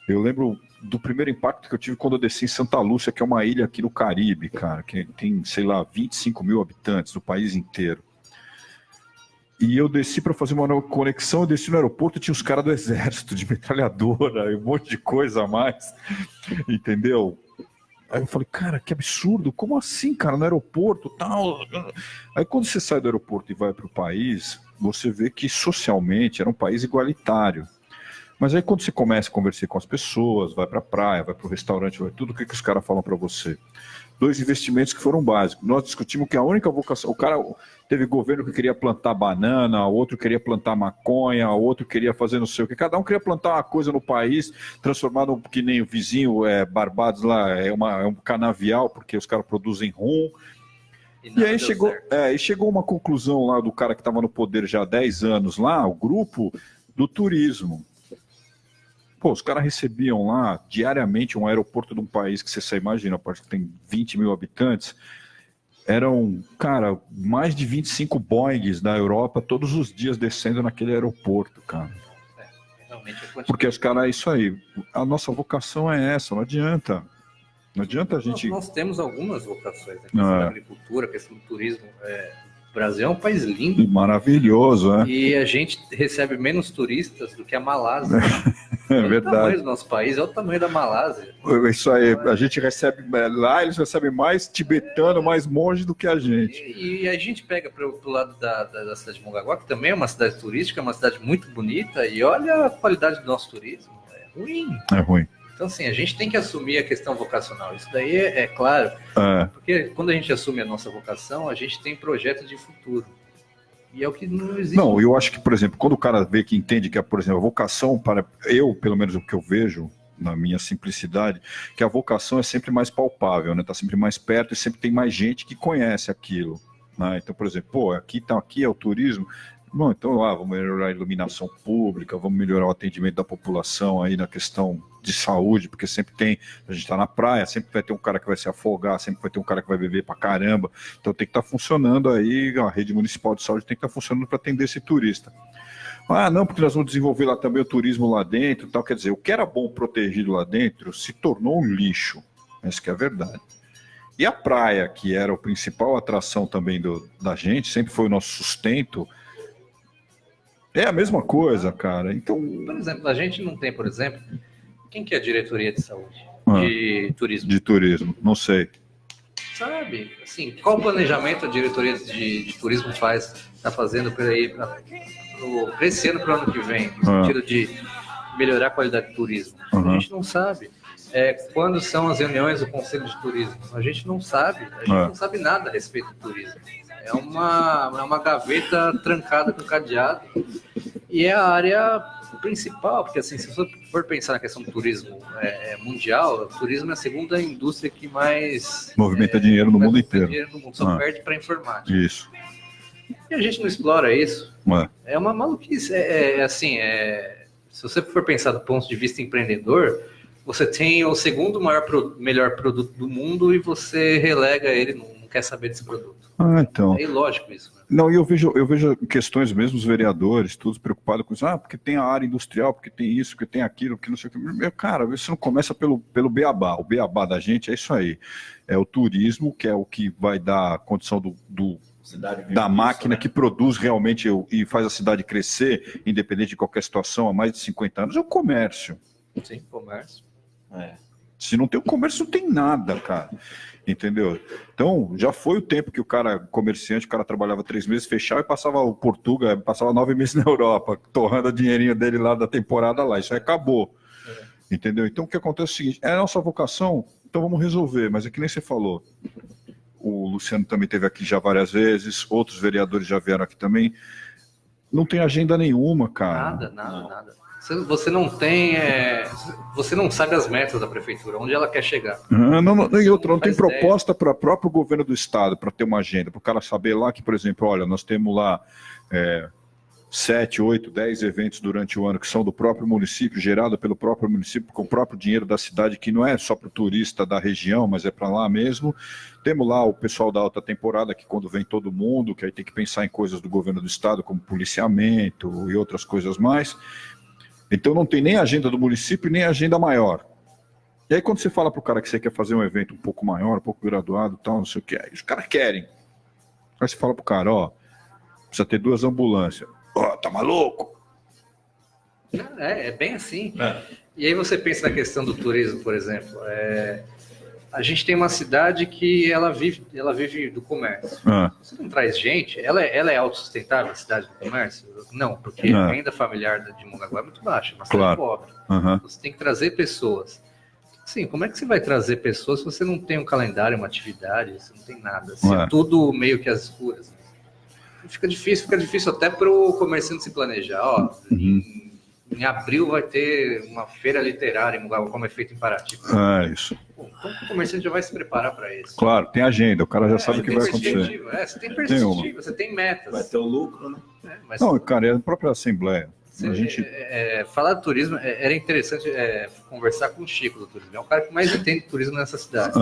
eu lembro do primeiro impacto que eu tive quando eu desci em Santa Lúcia, que é uma ilha aqui no Caribe, cara, que tem, sei lá, 25 mil habitantes no país inteiro. E eu desci para fazer uma conexão, eu desci no aeroporto e tinha os caras do exército, de metralhadora, e um monte de coisa a mais, entendeu? Aí eu falei, cara, que absurdo, como assim, cara, no aeroporto, tal? Aí quando você sai do aeroporto e vai para o país, você vê que socialmente era um país igualitário. Mas aí quando você começa a conversar com as pessoas, vai para a praia, vai para o restaurante, vai tudo, o que os caras falam para você? 2 investimentos que foram básicos. Nós discutimos que a única vocação... O cara teve governo que queria plantar banana, outro queria plantar maconha, outro queria fazer não sei o que. Cada um queria plantar uma coisa no país, transformar no que nem o vizinho Barbados lá, é um canavial, porque os caras produzem rum. E aí chegou uma conclusão lá do cara que estava no poder já há 10 anos lá, o grupo do turismo. Pô, os caras recebiam lá diariamente um aeroporto de um país que você imagina, parece que tem 20 mil habitantes. Eram, cara, mais de 25 Boeings da Europa todos os dias descendo naquele aeroporto, cara. Porque os caras, é isso aí. A nossa vocação é essa, não adianta. Não adianta a gente... Nós temos algumas vocações, né? A questão da agricultura, a questão do turismo. O Brasil é um país lindo. Maravilhoso, né? E a gente recebe menos turistas do que a Malásia. É verdade. O tamanho do nosso país é o tamanho da Malásia. Isso aí, a gente recebe lá, eles recebem mais tibetano, mais monge do que a gente. E a gente pega para o lado da cidade de Mongaguá, que também é uma cidade turística, é uma cidade muito bonita, e olha a qualidade do nosso turismo. É ruim. É ruim. Então, assim, a gente tem que assumir a questão vocacional. Isso daí é claro, porque quando a gente assume a nossa vocação, a gente tem projeto de futuro. E é o que não existe. Não, eu acho que, por exemplo, quando o cara vê que entende que, por exemplo, a vocação para... Eu, pelo menos o que eu vejo, na minha simplicidade, que a vocação é sempre mais palpável, né? Tá sempre mais perto e sempre tem mais gente que conhece aquilo. Né? Então, por exemplo, pô, aqui é o turismo... Bom, então vamos melhorar a iluminação pública, vamos melhorar o atendimento da população aí na questão de saúde, porque sempre tem, a gente está na praia, sempre vai ter um cara que vai se afogar, sempre vai ter um cara que vai beber pra caramba, então tem que estar funcionando aí, a rede municipal de saúde tem que estar funcionando para atender esse turista. Ah, não, porque nós vamos desenvolver lá também o turismo lá dentro e tal, quer dizer, o que era bom protegido lá dentro se tornou um lixo, essa que é a verdade. E a praia, que era a principal atração também da gente, sempre foi o nosso sustento. É a mesma coisa, cara. Então, por exemplo, a gente não tem, por exemplo, quem que é a diretoria de saúde? De turismo. De turismo, não sei. Sabe, assim, qual o planejamento a diretoria de turismo está fazendo para esse ano, para o ano que vem, no sentido de melhorar a qualidade do turismo? A gente não sabe. Quando são as reuniões do Conselho de Turismo? A gente não sabe. A gente não sabe nada a respeito do turismo. É uma gaveta trancada com cadeado e é a área principal, porque assim, se você for pensar na questão do turismo mundial, o turismo é a segunda indústria que mais movimenta dinheiro no mundo inteiro. Só perde para a informática. Isso. E a gente não explora isso. É uma maluquice. Se você for pensar do ponto de vista empreendedor, você tem o segundo melhor produto do mundo e você relega ele num quer saber desse produto. Então. É ilógico isso. Né? Não, e eu vejo questões mesmo, os vereadores, todos preocupados com isso. Porque tem a área industrial, porque tem isso, porque tem aquilo, porque não sei o que. Meu, cara, isso não começa pelo beabá. O beabá da gente é isso aí. É o turismo, que é o que vai dar a condição da máquina, né? Que produz realmente e faz a cidade crescer, independente de qualquer situação, há mais de 50 anos, é o comércio. Sim, comércio. Se não tem o comércio, não tem nada, cara. Entendeu? Então, já foi o tempo que o cara, comerciante, o cara trabalhava 3 meses, fechava e passava o Portugal, passava 9 meses na Europa, torrando o dinheirinho dele lá da temporada lá. Isso aí acabou. Entendeu? Então, o que acontece é o seguinte, é a nossa vocação, então vamos resolver. Mas é que nem você falou. O Luciano também esteve aqui já várias vezes, outros vereadores já vieram aqui também. Não tem agenda nenhuma, cara. Nada. Você não tem, você não sabe as metas da prefeitura, onde ela quer chegar. E outra, não tem proposta para o próprio governo do estado, para ter uma agenda, para o cara saber lá que, por exemplo, olha, nós temos lá 7, 8, 10 eventos durante o ano que são do próprio município, gerado pelo próprio município, com o próprio dinheiro da cidade, que não é só para o turista da região, mas é para lá mesmo. Temos lá o pessoal da alta temporada, que quando vem todo mundo, que aí tem que pensar em coisas do governo do estado, como policiamento e outras coisas mais. Então não tem nem agenda do município, nem agenda maior. E aí quando você fala para o cara que você quer fazer um evento um pouco maior, um pouco graduado, tal, não sei o que, aí os caras querem. Aí você fala para o cara, precisa ter 2 ambulâncias. Tá maluco? É bem assim. E aí você pensa na questão do turismo, por exemplo. A gente tem uma cidade que ela vive do comércio. Você não traz gente, ela é autossustentável, a cidade do comércio? Não, porque a renda familiar de Mongaguá é muito baixa, mas é pobre. Você tem que trazer pessoas. Sim, como é que você vai trazer pessoas se você não tem um calendário, uma atividade, você não tem nada? Se é tudo meio que às escuras. Fica difícil até para o comerciante se planejar. Em abril vai ter uma feira literária em Mongaguá, como é feito em Paraty. Isso. Então o comerciante já vai se preparar para isso. Claro, tem agenda, o cara já sabe o que vai acontecer. Você tem perspectiva, você tem metas. Vai ter o lucro, né? Não, cara, é a própria Assembleia. Falar de turismo, era interessante conversar com o Chico do turismo. É o cara que mais entende turismo nessa cidade.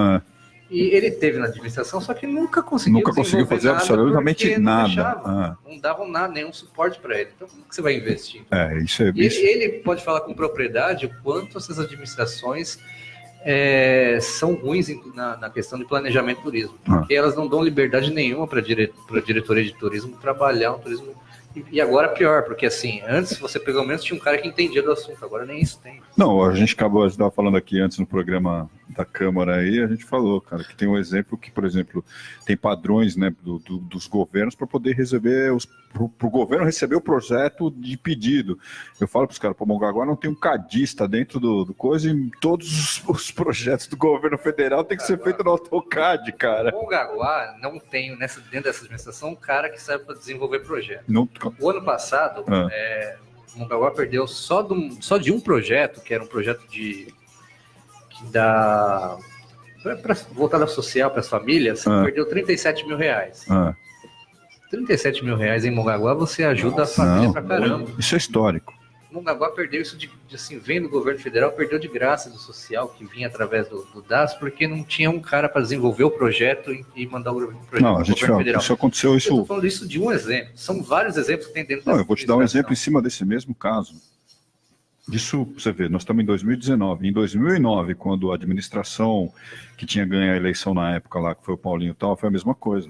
E ele teve na administração, só que nunca conseguiu fazer absolutamente nada. Não davam nada, nenhum suporte para ele. Então, como que você vai investir? Isso é ele pode falar com propriedade o quanto essas administrações são ruins na questão de planejamento do turismo. Porque elas não dão liberdade nenhuma para a diretoria de turismo trabalhar um turismo. E agora pior, porque assim, antes você pelo menos tinha um cara que entendia do assunto, agora nem isso tem. Não, a gente estava falando aqui antes no programa da Câmara aí, a gente falou, cara, que tem um exemplo que, por exemplo, tem padrões, né, dos governos para poder receber, para o governo receber o projeto de pedido. Eu falo para os caras, Mongaguá não tem um cadista dentro do coisa e todos os projetos do governo federal tem que ser feito no AutoCAD, cara. Mongaguá não tem, dentro dessa administração, um cara que sabe para desenvolver projeto. O ano passado, Mongaguá perdeu só de um projeto, que era um projeto para voltar da social para as famílias, perdeu R$37 mil. 37 mil reais em Mongaguá, você ajuda a família pra caramba. Isso é histórico. Mongaguá perdeu isso vem do governo federal, perdeu de graça do social, que vinha através do DAS, porque não tinha um cara para desenvolver o projeto e mandar o projeto para o governo federal. Isso aconteceu, Eu estou falando isso de um exemplo. São vários exemplos que tem dentro eu vou te dar um exemplo em cima desse mesmo caso. Isso, você vê, nós estamos em 2019. Em 2009, quando a administração que tinha ganho a eleição na época lá, que foi o Paulinho e tal, foi a mesma coisa.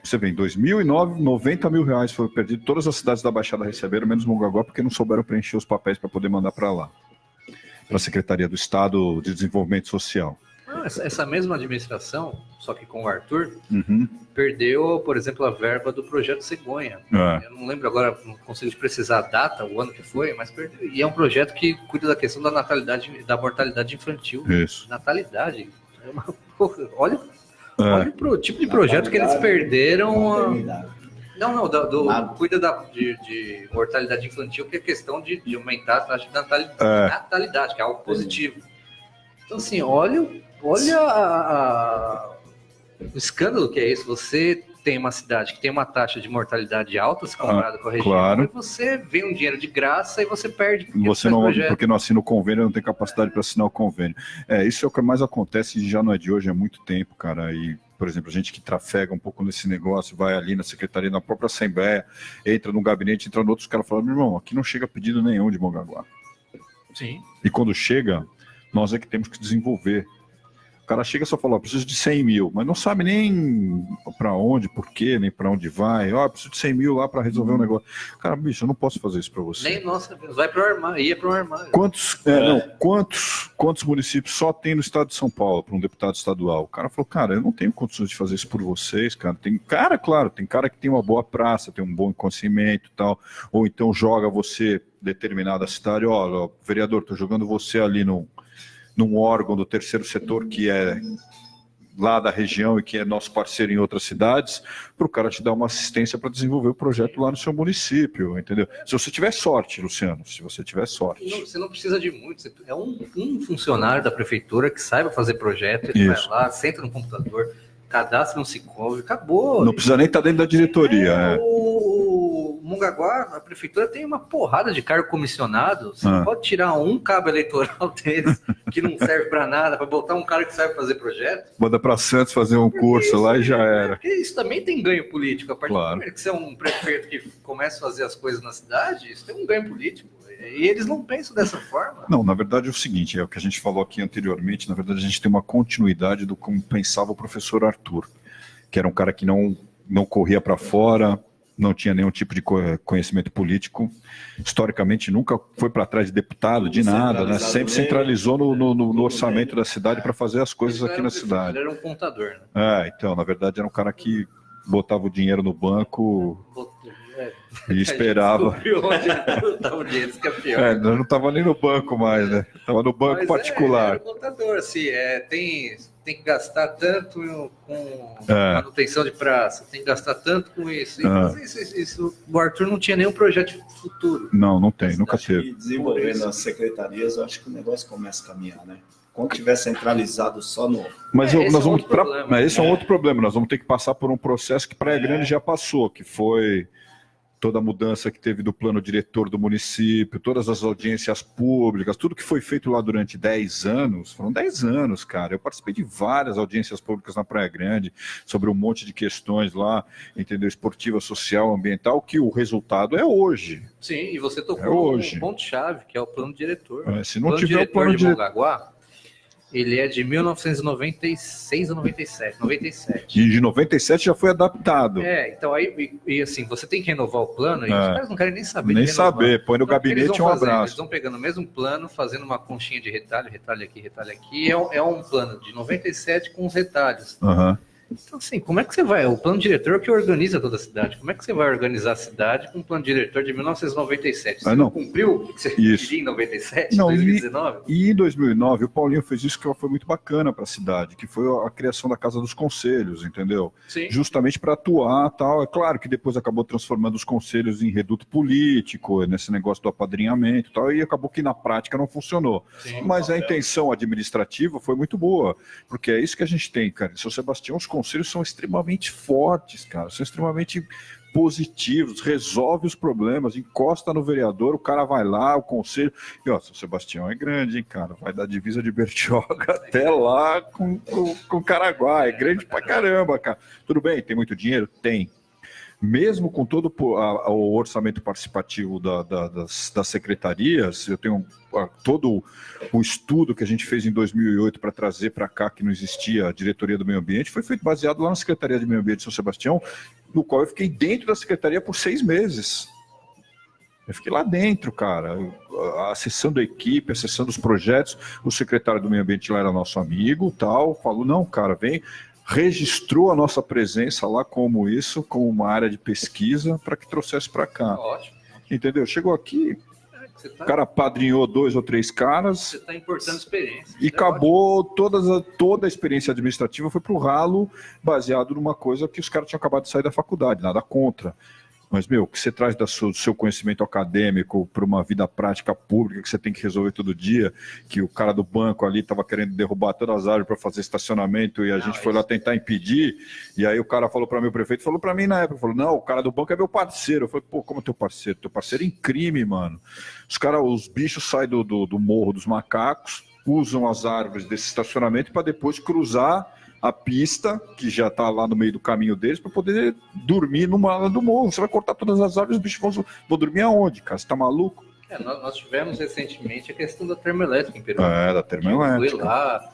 Você vê, em 2009, R$90 mil foram perdidos. Todas as cidades da Baixada receberam, menos Mongaguá, porque não souberam preencher os papéis para poder mandar para lá. Para a Secretaria do Estado de Desenvolvimento Social. Essa mesma administração, só que com o Arthur, perdeu, por exemplo, a verba do projeto Cegonha. Eu não lembro agora, não consigo precisar a data, o ano que foi, mas perdeu. E é um projeto que cuida da questão da natalidade, da mortalidade infantil. Isso. Natalidade. Olha pro tipo de projeto que eles perderam. Cuida de mortalidade infantil, que é questão de aumentar a taxa de natalidade, que é algo positivo. Então, assim, olha o escândalo que é isso. Você tem uma cidade que tem uma taxa de mortalidade alta se comparado com a região, claro. E você vê um dinheiro de graça e você perde. Porque não assina o convênio, não tem capacidade para assinar o convênio. Isso é o que mais acontece e já não é de hoje, é muito tempo, cara. E, por exemplo, a gente que trafega um pouco nesse negócio, vai ali na secretaria, na própria Assembleia, entra no gabinete, entra no outro, os caras falam, meu irmão, aqui não chega pedido nenhum de Mongaguá. Sim. E quando chega, nós é que temos que desenvolver. O cara chega e só fala, preciso de 100 mil, mas não sabe nem para onde, por quê, nem para onde vai. Preciso de 100 mil lá para resolver um negócio. Cara, bicho, eu não posso fazer isso para você. Nem nós sabemos, vai para o armário, ia para o armário. Quantos municípios só tem no estado de São Paulo para um deputado estadual? O cara falou, cara, eu não tenho condições de fazer isso por vocês, cara. Tem cara que tem uma boa praça, tem um bom conhecimento e tal, ou então joga você, determinada cidade, vereador, tô jogando você ali num órgão do terceiro setor que é lá da região e que é nosso parceiro em outras cidades, para o cara te dar uma assistência para desenvolver o projeto lá no seu município, entendeu? Se você tiver sorte, Luciano, se você tiver sorte. Você não precisa de muito, é um funcionário da prefeitura que saiba fazer projeto, ele vai lá, senta no computador, cadastra um Sicoob, acabou. Não precisa nem estar dentro da diretoria. O Mongaguá, a prefeitura tem uma porrada de cargo comissionado, você não pode tirar um cabo eleitoral deles que não serve para nada, para botar um cara que sabe fazer projeto. Manda para Santos fazer um curso lá e já era. Porque isso também tem ganho político. A partir do momento que você é um prefeito que começa a fazer as coisas na cidade, isso tem um ganho político. E eles não pensam dessa forma. Não, na verdade é o seguinte, é o que a gente falou aqui anteriormente, na verdade a gente tem uma continuidade do como pensava o professor Arthur, que era um cara que não corria para fora, não tinha nenhum tipo de conhecimento político, historicamente nunca foi para trás de deputado, de nada, né? Sempre centralizou no orçamento da cidade para fazer as coisas aqui na cidade. Ele era um contador, né? Então, na verdade era um cara que botava o dinheiro no banco e esperava. Onde estava o dinheiro, isso que é pior. Não estava nem no banco mais, né? Estava no banco particular. Era um contador, assim, tem que gastar tanto com manutenção de praça, tem que gastar tanto com isso. Isso. O Arthur não tinha nenhum projeto de futuro. Não tem, nunca teve. Desenvolvendo as secretarias, eu acho que o negócio começa a caminhar, né? Quando tiver centralizado só no... Mas esse é um outro problema. Nós vamos ter que passar por um processo que Praia Grande já passou, que foi toda a mudança que teve do plano diretor do município, todas as audiências públicas, tudo que foi feito lá durante 10 anos, foram 10 anos, cara. Eu participei de várias audiências públicas na Praia Grande, sobre um monte de questões lá, entendeu? Esportiva, social, ambiental, que o resultado é hoje. Sim, e você tocou um ponto-chave, que é o plano diretor. Se não tiver o plano de Mongaguá, ele é de 1996 a 97. E de 97 já foi adaptado. Então aí, assim, você tem que renovar o plano, e os caras não querem nem saber. Nem saber, põe no gabinete um abraço. Eles vão pegando o mesmo plano, fazendo uma conchinha de retalho aqui. É um plano de 97 com os retalhos. Então, assim, como é que você vai? O plano diretor que organiza toda a cidade. Como é que você vai organizar a cidade com um plano diretor de 1997? Você não cumpriu o que você pediu em 97, 2019? E em 2009, o Paulinho fez isso que foi muito bacana para a cidade, que foi a criação da Casa dos Conselhos, entendeu? Sim. Justamente para atuar tal. É claro que depois acabou transformando os conselhos em reduto político, nesse negócio do apadrinhamento e tal, e acabou que na prática não funcionou. Sim, mas a intenção administrativa foi muito boa, porque é isso que a gente tem, cara. Em São Sebastião, os conselhos são extremamente fortes, cara, são extremamente positivos, resolve os problemas, encosta no vereador, o cara vai lá, o conselho, e São Sebastião é grande, hein, cara, vai da divisa de Bertioga até lá com Caraguá, é grande pra caramba, cara. Tudo bem, tem muito dinheiro? Tem. Mesmo com todo o orçamento participativo das secretarias, eu tenho todo o estudo que a gente fez em 2008 para trazer para cá, que não existia a diretoria do meio ambiente, foi feito baseado lá na Secretaria de Meio Ambiente de São Sebastião, no qual eu fiquei dentro da secretaria por 6 meses. Eu fiquei lá dentro, cara, acessando a equipe, acessando os projetos. O secretário do meio ambiente lá era nosso amigo, tal, falou, não, cara, vem... registrou a nossa presença lá como uma área de pesquisa para que trouxesse para cá. Ótimo. Entendeu? Chegou aqui, o cara padrinhou 2 ou 3 caras. Você está importando experiência. E acabou, toda a experiência administrativa foi para o ralo, baseado numa coisa que os caras tinham acabado de sair da faculdade, nada contra. Mas, o que você traz do seu conhecimento acadêmico para uma vida prática pública que você tem que resolver todo dia, que o cara do banco ali estava querendo derrubar todas as árvores para fazer estacionamento e a gente foi lá tentar impedir, e aí o cara falou para mim, o prefeito falou para mim na época, falou, não, o cara do banco é meu parceiro. Eu falei, pô, como é teu parceiro? Teu parceiro é em crime, mano. Os bichos saem do morro dos macacos, usam as árvores desse estacionamento para depois cruzar a pista, que já está lá no meio do caminho deles, para poder dormir numa ala do morro. Você vai cortar todas as árvores, os bichos vão dormir aonde, cara? Você tá maluco? Nós tivemos recentemente a questão da termoelétrica em Peru. Da termoelétrica. Eu fui lá,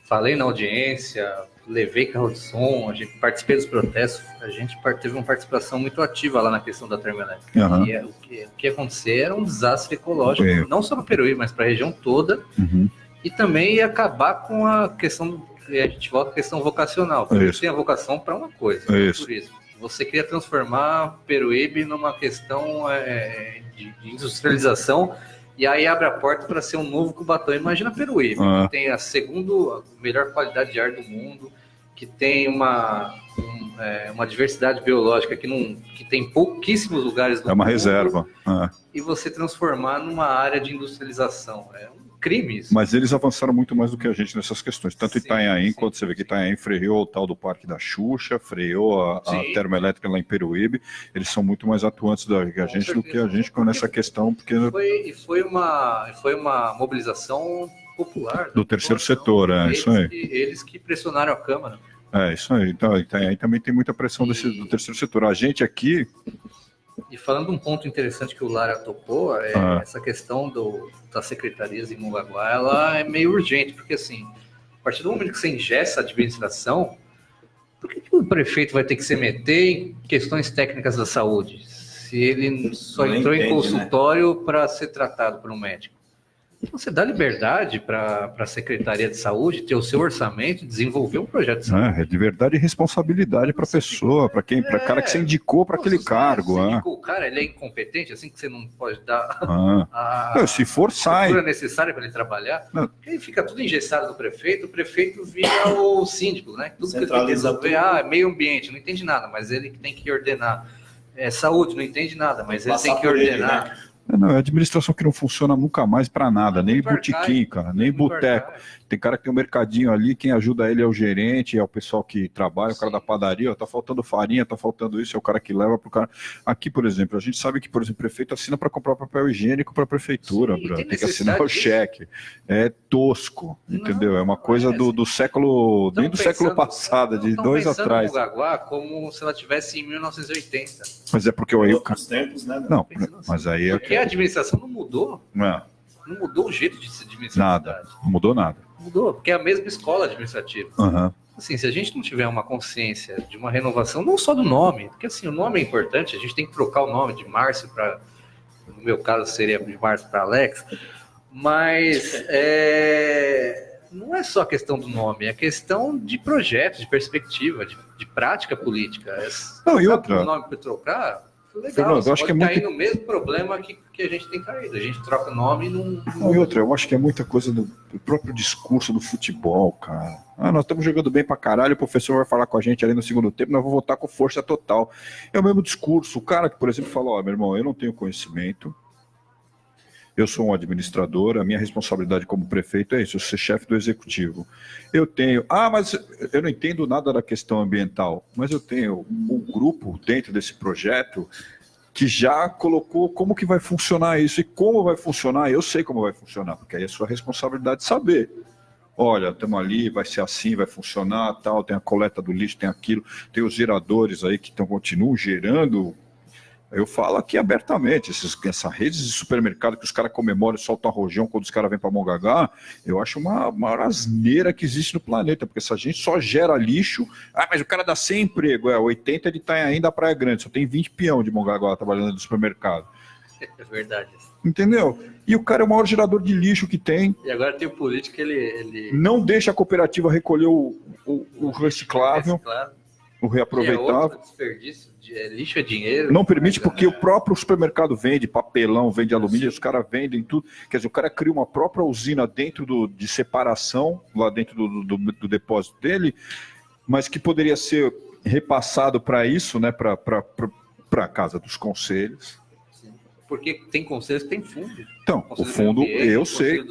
falei na audiência, levei carro de som, participei dos protestos, a gente teve uma participação muito ativa lá na questão da termoelétrica. Uhum. E o que acontecia era um desastre ecológico, não só para Peruíbe, mas para a região toda, e também ia acabar com a questão, a gente volta à questão vocacional, porque tem a vocação para uma coisa, turismo. Você queria transformar Peruíbe numa questão de industrialização, e aí abre a porta para ser um novo Cubatão. Imagina Peruíbe, que tem a segunda melhor qualidade de ar do mundo, que tem uma diversidade biológica que tem pouquíssimos lugares do mundo. É uma reserva. E você transformar numa área de industrialização. É um crime isso. Mas eles avançaram muito mais do que a gente nessas questões. Tanto Itanhaém, quando você vê que Itanhaém freou o tal do Parque da Xuxa, freou a termoelétrica lá em Peruíbe, eles são muito mais atuantes da gente do que a gente nessa questão. Porque... Foi uma mobilização popular. Do terceiro setor, isso aí. Eles que pressionaram a Câmara. Isso aí. Então, Itanhaém também tem muita pressão do terceiro setor. A gente aqui... E falando um ponto interessante que o Lara tocou, essa questão das secretarias em Mongaguá, ela é meio urgente, porque assim, a partir do momento que você ingessa a administração, por que o prefeito vai ter que se meter em questões técnicas da saúde, se ele só entrou em consultório para ser tratado por um médico? Então, você dá liberdade para a Secretaria de Saúde ter o seu orçamento e desenvolver um projeto de saúde. É de verdade e responsabilidade para a pessoa, para cara que você indicou para aquele cargo. Você indicou o cara, ele é incompetente, assim que você não pode dar se for, sai. A necessária para ele trabalhar. Porque aí fica tudo engessado do prefeito, o prefeito vira o síndico, né? Tudo que ele tem que resolver, meio ambiente, não entende nada, mas ele que tem que ordenar. Saúde, não entende nada, mas ele tem que ordenar. Ele, né? É administração que não funciona nunca mais para nada, nem botequim, cara, nem boteco. Tem cara que tem um mercadinho ali, quem ajuda ele é o gerente, é o pessoal que trabalha, o cara da padaria, tá faltando farinha, tá faltando isso, é o cara que leva pro cara. Aqui, por exemplo, a gente sabe que, por exemplo, o prefeito assina para comprar papel higiênico para a prefeitura, tem que assinar o cheque. É tosco, entendeu? É uma coisa do século, nem do século passado, de 2 atrás. Mongaguá como se ela tivesse em 1980. Mas é porque aí outros tempos, né? Não, mas aí porque a administração não mudou. Não mudou o jeito de se administrar. Nada, não mudou nada. Mudou, porque é a mesma escola administrativa. Assim, se a gente não tiver uma consciência de uma renovação, não só do nome, porque assim, o nome é importante, a gente tem que trocar o nome de Márcio para, no meu caso seria de Márcio para Alex, mas não é só a questão do nome, é a questão de projeto, de perspectiva, de prática política. Não, e outra... O nome para trocar... Legal, Fernando, eu acho que é cair no mesmo problema que a gente tem caído. A gente troca o nome e não... E outra, eu acho que é muita coisa do próprio discurso do futebol, cara. Nós estamos jogando bem pra caralho, o professor vai falar com a gente ali no segundo tempo, nós vamos voltar com força total. É o mesmo discurso. O cara que, por exemplo, fala, meu irmão, eu não tenho conhecimento, eu sou um administrador, a minha responsabilidade como prefeito é isso, eu ser chefe do executivo. Eu tenho... mas eu não entendo nada da questão ambiental, mas eu tenho um grupo dentro desse projeto que já colocou como que vai funcionar isso. E como vai funcionar, eu sei como vai funcionar, porque aí é sua responsabilidade saber. Olha, estamos ali, vai ser assim, vai funcionar, tal, tem a coleta do lixo, tem aquilo, tem os geradores aí que continuam gerando... Eu falo aqui abertamente, essa rede de supermercado que os caras comemoram e soltam rojão quando os caras vêm para Mongaguá, eu acho uma maior asneira que existe no planeta, porque essa gente só gera lixo, mas o cara dá 100 emprego, 80 ele tá ainda da Praia Grande, só tem 20 peão de Mongaguá trabalhando no supermercado. É verdade. Entendeu? E o cara é o maior gerador de lixo que tem. E agora tem o político que ele... Não deixa a cooperativa recolher o reciclável. O reaproveitável. É outro desperdício, lixo é dinheiro. Não permite porque o próprio supermercado vende papelão, vende alumínio, os caras vendem tudo. Quer dizer, o cara cria uma própria usina dentro de separação, lá dentro do depósito dele, mas que poderia ser repassado para isso, né, para para a casa dos conselhos. Porque tem conselhos que tem fundo. Então, o fundo, eu sei,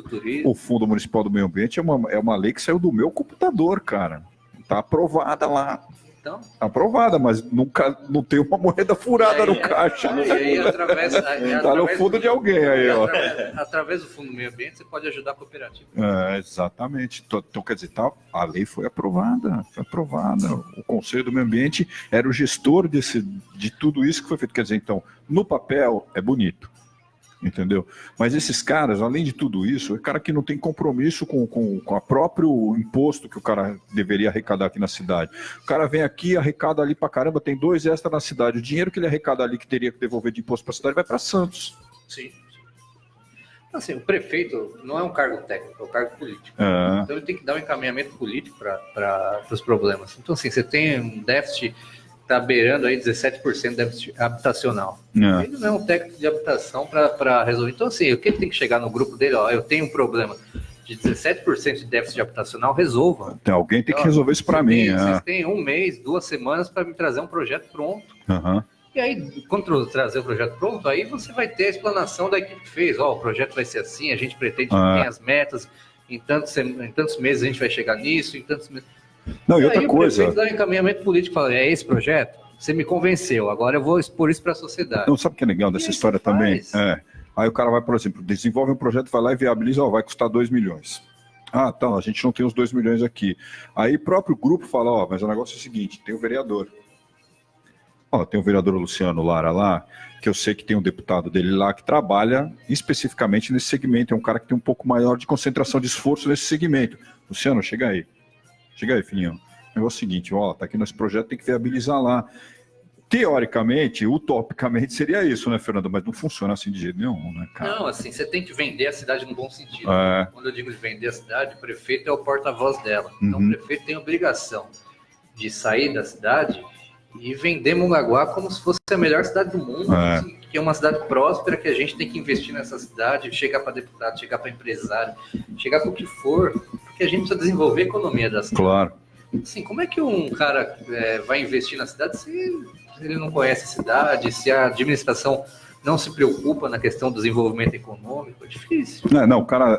o Fundo Municipal do Meio Ambiente é uma lei que saiu do meu computador, cara. Está aprovada lá. Então, aprovada, mas nunca não tem uma moeda furada no caixa. E aí, tá no fundo de alguém aí, ó. Através do Fundo do Meio Ambiente, você pode ajudar a cooperativa. Exatamente. Então, quer dizer, a lei foi aprovada. O Conselho do Meio Ambiente era o gestor de tudo isso que foi feito. Quer dizer, então, no papel é bonito. Entendeu? Mas esses caras, além de tudo isso, é cara que não tem compromisso com o próprio imposto que o cara deveria arrecadar aqui na cidade. O cara vem aqui, arrecada ali pra caramba, tem 2 extras na cidade. O dinheiro que ele arrecada ali, que teria que devolver de imposto pra cidade, vai para Santos. Sim. Assim, o prefeito não é um cargo técnico, é um cargo político. Então ele tem que dar um encaminhamento político para os problemas. Então, assim, você tem um déficit está beirando aí 17% de déficit habitacional. Ele não é um técnico de habitação para resolver. Então, assim, o que ele tem que chegar no grupo dele? Ó, eu tenho um problema de 17% de déficit habitacional, resolva. Alguém tem que resolver isso para mim. Vocês têm 1 mês, 2 semanas para me trazer um projeto pronto. E aí, quando trazer o projeto pronto, aí você vai ter a explanação da equipe que fez. Ó, o projeto vai ser assim, a gente pretende ter as metas, em tantos meses a gente vai chegar nisso, em tantos meses... Não, e outra coisa. O prefeito dá um encaminhamento político, fala, é esse projeto? Você me convenceu, agora eu vou expor isso para a sociedade. Não, sabe o que é legal dessa história também? Aí o cara vai, por exemplo, desenvolve um projeto, vai lá e viabiliza, vai custar 2 milhões. Ah, tá, a gente não tem os 2 milhões aqui. Aí o próprio grupo fala, mas o negócio é o seguinte, tem o vereador. Tem o vereador Luciano Lara lá, que eu sei que tem um deputado dele lá que trabalha especificamente nesse segmento, é um cara que tem um pouco maior de concentração de esforço nesse segmento. Luciano, chega aí. Chega aí, filhinho. O negócio é o seguinte, tá aqui nesse projeto, tem que viabilizar lá. Teoricamente, utopicamente, seria isso, né, Fernando? Mas não funciona assim de jeito nenhum, né, cara? Não, assim, você tem que vender a cidade no bom sentido. Quando eu digo de vender a cidade, o prefeito é o porta-voz dela. Então, o prefeito tem a obrigação de sair da cidade e vender Mongaguá como se fosse a melhor cidade do mundo, assim, que é uma cidade próspera, que a gente tem que investir nessa cidade, chegar para deputado, chegar para empresário, chegar para o que for, porque a gente precisa desenvolver a economia da cidade. Claro. Assim, como é que um cara vai investir na cidade se ele não conhece a cidade, se a administração não se preocupa na questão do desenvolvimento econômico? É difícil. Não, o cara,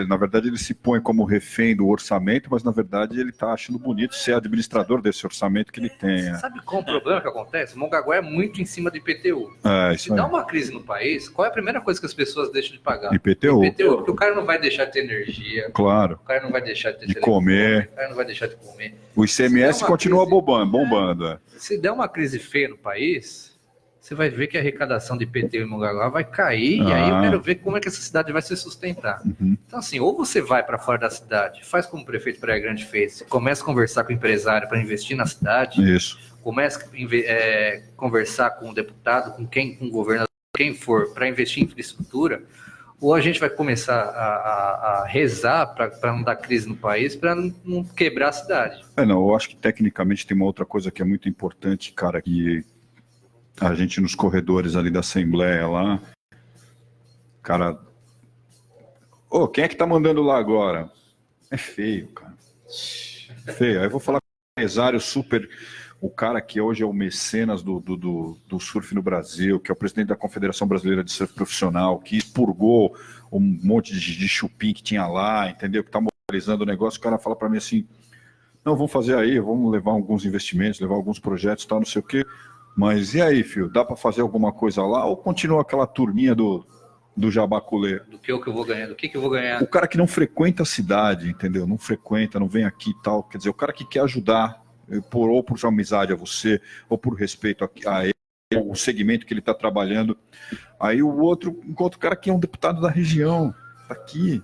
na verdade, ele se põe como refém do orçamento, mas, na verdade, ele está achando bonito ser administrador desse orçamento que ele tem. Sabe qual é o problema que acontece? O Mongaguá é muito em cima do IPTU. Se dá uma crise no país, qual é a primeira coisa que as pessoas deixam de pagar? IPTU. Porque o cara não vai deixar de ter energia. Claro. O cara não vai deixar de ter telefone, comer. O cara não vai deixar de comer. O ICMS continua bombando. Se der uma crise feia no país, você vai ver que a arrecadação de IPTU em Mongaguá vai cair, e aí eu quero ver como é que essa cidade vai se sustentar. Então, assim, ou você vai para fora da cidade, faz como o prefeito Praia Grande fez, começa a conversar com o empresário para investir na cidade, começa a conversar com o deputado, com o governador, quem for, para investir em infraestrutura, ou a gente vai começar a rezar para não dar crise no país, para não quebrar a cidade. Eu acho que tecnicamente tem uma outra coisa que é muito importante, cara, que a gente nos corredores ali da Assembleia lá, cara, quem é que tá mandando lá agora? É feio, cara. Feio. Aí eu vou falar com o empresário super, o cara que hoje é o mecenas do surf no Brasil, que é o presidente da Confederação Brasileira de Surf Profissional, que expurgou um monte de chupim que tinha lá, entendeu? Que tá moralizando o negócio, o cara fala para mim assim, não, vamos fazer aí, vamos levar alguns investimentos, levar alguns projetos, tal, não sei o quê. Mas e aí, filho, dá para fazer alguma coisa lá ou continua aquela turminha do jabaculê? Do que eu vou ganhar? Do que eu vou ganhar? O cara que não frequenta a cidade, entendeu? Não frequenta, não vem aqui e tal. Quer dizer, o cara que quer ajudar, ou por amizade a você, ou por respeito a ele, o segmento que ele está trabalhando. Aí o outro encontra o cara que é um deputado da região, tá aqui,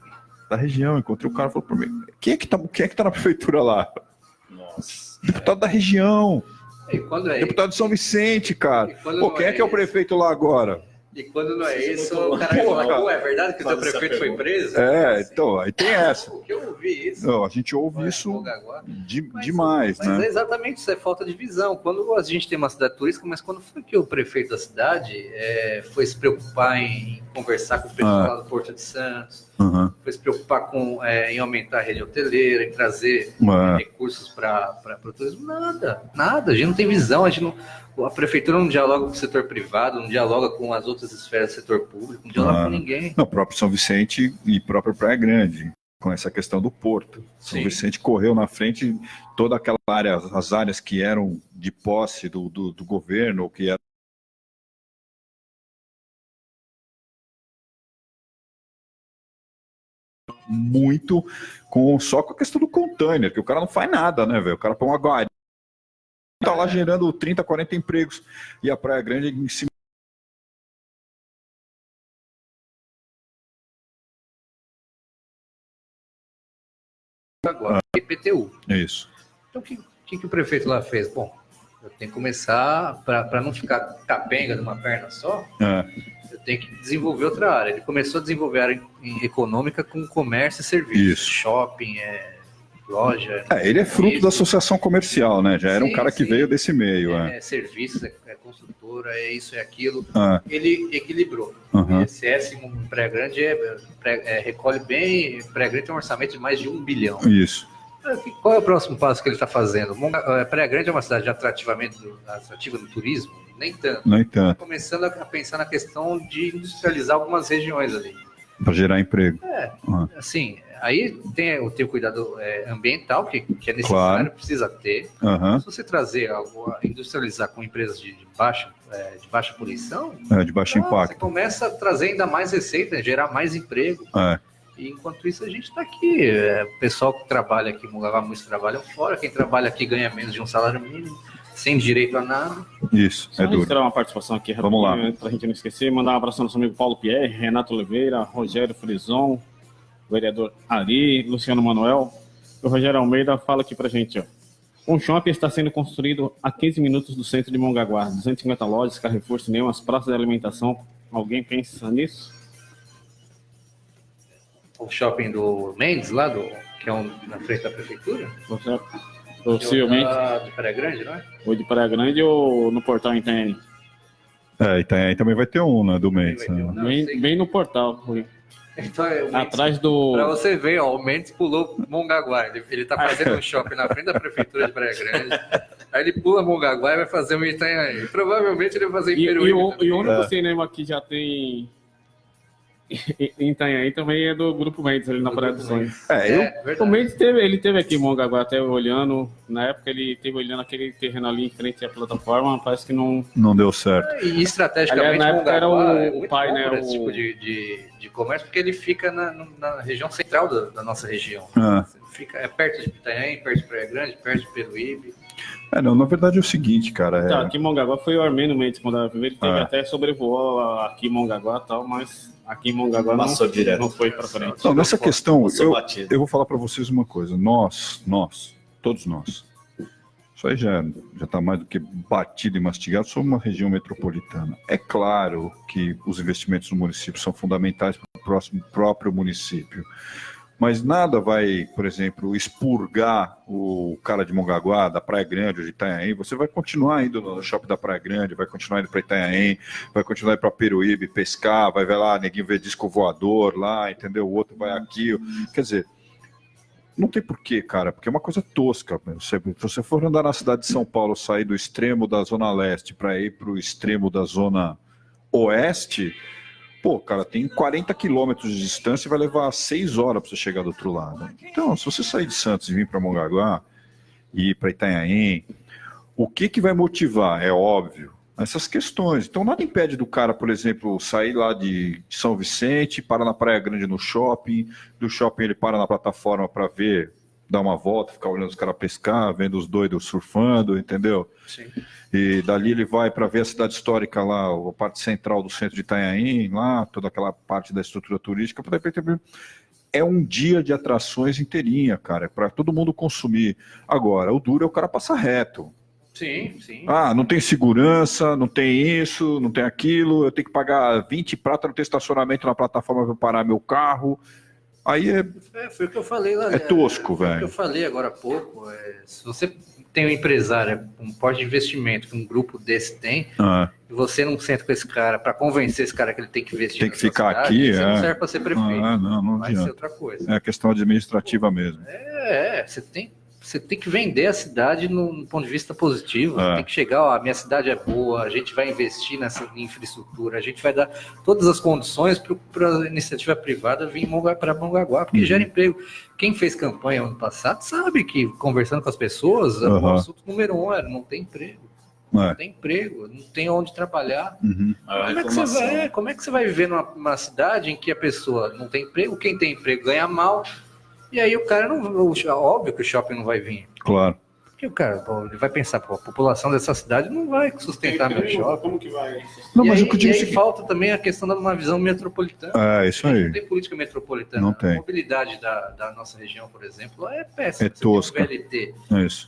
da região. Encontrei o cara e falou para mim, quem é que tá na prefeitura lá? Nossa. Deputado da região. Deputado de São Vicente, cara. Quem é que é o prefeito lá agora? E quando não é isso, o cara fala, pô, é verdade que o teu prefeito foi preso? Então, aí tem essa. Porque eu ouvi isso. Não, a gente ouve isso demais, mas né? Mas é exatamente isso, é falta de visão. Quando a gente tem uma cidade turística, mas quando foi que o prefeito da cidade foi se preocupar em conversar com o pessoal lá do Porto de Santos, foi se preocupar em aumentar a rede hoteleira, em trazer recursos para o turismo? Nada. A gente não tem visão, a prefeitura não dialoga com o setor privado, não dialoga com as outras esferas do setor público, não dialoga com ninguém. Não, próprio São Vicente e própria Praia Grande, com essa questão do porto. São Vicente correu na frente, toda aquela área, as áreas que eram de posse do governo, que era muito só com a questão do container, que o cara não faz nada, né, velho? O cara põe uma guarda, tá lá gerando 30, 40 empregos, e a Praia Grande em cima. Agora, IPTU. Isso. Então, o que o prefeito lá fez? Bom, eu tenho que começar, para não ficar capenga de uma perna só, eu tenho que desenvolver outra área. Ele começou a desenvolver a área econômica com comércio e serviços. Shopping, loja. Ele é fruto da associação comercial, né? Já era um cara que veio desse meio. Serviços, construtora, isso, aquilo. Ele equilibrou. O ISS em Praia Grande recolhe bem. Praia Grande tem um orçamento de mais de 1 bilhão. Isso. Qual é o próximo passo que ele está fazendo? Praia Grande é uma cidade atrativa no turismo? Nem tanto. Está começando a pensar na questão de industrializar algumas regiões ali. Para gerar emprego. Assim, aí tem o cuidado ambiental, que é necessário, precisa ter. Se você trazer industrializar com empresas de baixa poluição, de baixo impacto, você começa a trazer ainda mais receita, gerar mais emprego. E enquanto isso a gente está aqui. O pessoal que trabalha aqui em Mongaguá, muitos trabalham fora, quem trabalha aqui ganha menos de um salário mínimo, sem direito a nada. Isso, só duro. Vamos uma participação aqui, vamos lá, para a gente não esquecer, mandar um abraço ao nosso amigo Paulo Pierre, Renato Oliveira, Rogério Frison, vereador Ari, Luciano Manuel. O Rogério Almeida fala aqui para a gente, um shopping está sendo construído a 15 minutos do centro de Mongaguá, 250 lojas, Carrefour, cinemas, praças de alimentação. Alguém pensa nisso? O shopping do Mendes, lá, que é na frente da prefeitura? Possivelmente. De Praia Grande, não é? Ou de Praia Grande ou no portal Itanhaém? Itanhaém também vai ter um, né, do Mendes. Bem no portal, Rui. Então, atrás do... Para você ver, o Mendes pulou Mongaguá. Ele está fazendo um shopping na frente da prefeitura de Praia Grande. Aí ele pula Mongaguá e vai fazer um Itanhaém. Provavelmente ele vai fazer em Peruíbe. E o único cinema que já tem em Itanhaém também é do Grupo Mendes, ali na Praia dos Sonhos. O Mendes teve aqui em Mongaguá, até olhando, na época ele esteve olhando aquele terreno ali em frente à plataforma, parece que não deu certo. E estrategicamente, na época era o pai, né? Esse tipo de comércio, porque ele fica na região central da nossa região. Fica perto de Itanhaém, perto de Praia Grande, perto de Peruíbe. Na verdade é o seguinte, cara. Aqui em Mongaguá foi o Armênio Mendes, quando ele teve até sobrevoou aqui em Mongaguá e tal, mas aqui em Mongaguá não foi para frente. Não, nessa questão, eu vou falar para vocês uma coisa. Todos nós, isso aí já está mais do que batido e mastigado, somos uma região metropolitana. É claro que os investimentos no município são fundamentais para o próprio município. Mas nada vai, por exemplo, expurgar o cara de Mongaguá, da Praia Grande ou de Itanhaém. Você vai continuar indo no shopping da Praia Grande, vai continuar indo para Itanhaém, vai continuar indo para Peruíbe pescar, vai ver lá, neguinho ver disco voador lá, entendeu? O outro vai aqui. Quer dizer, não tem porquê, cara, porque é uma coisa tosca. Se você for andar na cidade de São Paulo, sair do extremo da Zona Leste para ir para o extremo da Zona Oeste... Pô, cara, tem 40 quilômetros de distância e vai levar 6 horas para você chegar do outro lado. Então, se você sair de Santos e vir para Mongaguá e ir para Itanhaém, o que vai motivar? É óbvio, essas questões. Então, nada impede do cara, por exemplo, sair lá de São Vicente, parar na Praia Grande no shopping, do shopping ele para na plataforma para ver, dar uma volta, ficar olhando os caras pescar, vendo os doidos surfando, entendeu? Sim. E dali ele vai para ver a cidade histórica lá, a parte central do centro de Itanhaém, lá, toda aquela parte da estrutura turística. É um dia de atrações inteirinha, cara, para todo mundo consumir. Agora, o duro é o cara passar reto. Sim, sim. Ah, não tem segurança, não tem isso, não tem aquilo, eu tenho que pagar 20 prata, não tem estacionamento na plataforma para parar meu carro. Aí foi o que eu falei lá. É tosco, velho. Foi o que eu falei agora há pouco. Se você tem um empresário, um porte de investimento que um grupo desse tem, e você não senta com esse cara para convencer esse cara que ele tem que investir, tem que ficar cidade, aqui, você não serve para ser prefeito. Não vai ser outra coisa. É questão administrativa mesmo. Você tem que vender a cidade no ponto de vista positivo. Você tem que chegar, a minha cidade é boa, a gente vai investir nessa infraestrutura, a gente vai dar todas as condições para a iniciativa privada vir para Mongaguá, porque gera emprego. Quem fez campanha ano passado sabe que, conversando com as pessoas, o assunto número 1 era não tem emprego. Não tem emprego, não tem onde trabalhar. Como é que você vai viver numa cidade em que a pessoa não tem emprego, quem tem emprego ganha mal, e aí o cara óbvio que o shopping não vai vir. Claro. Porque o cara ele vai pensar, a população dessa cidade não vai sustentar meu shopping. Como que vai? Não, mas o que aí falta também a questão de uma visão metropolitana. Isso aí. Não tem política metropolitana. Não tem. A mobilidade da nossa região, por exemplo, é péssima. É tosca. Tem um VLT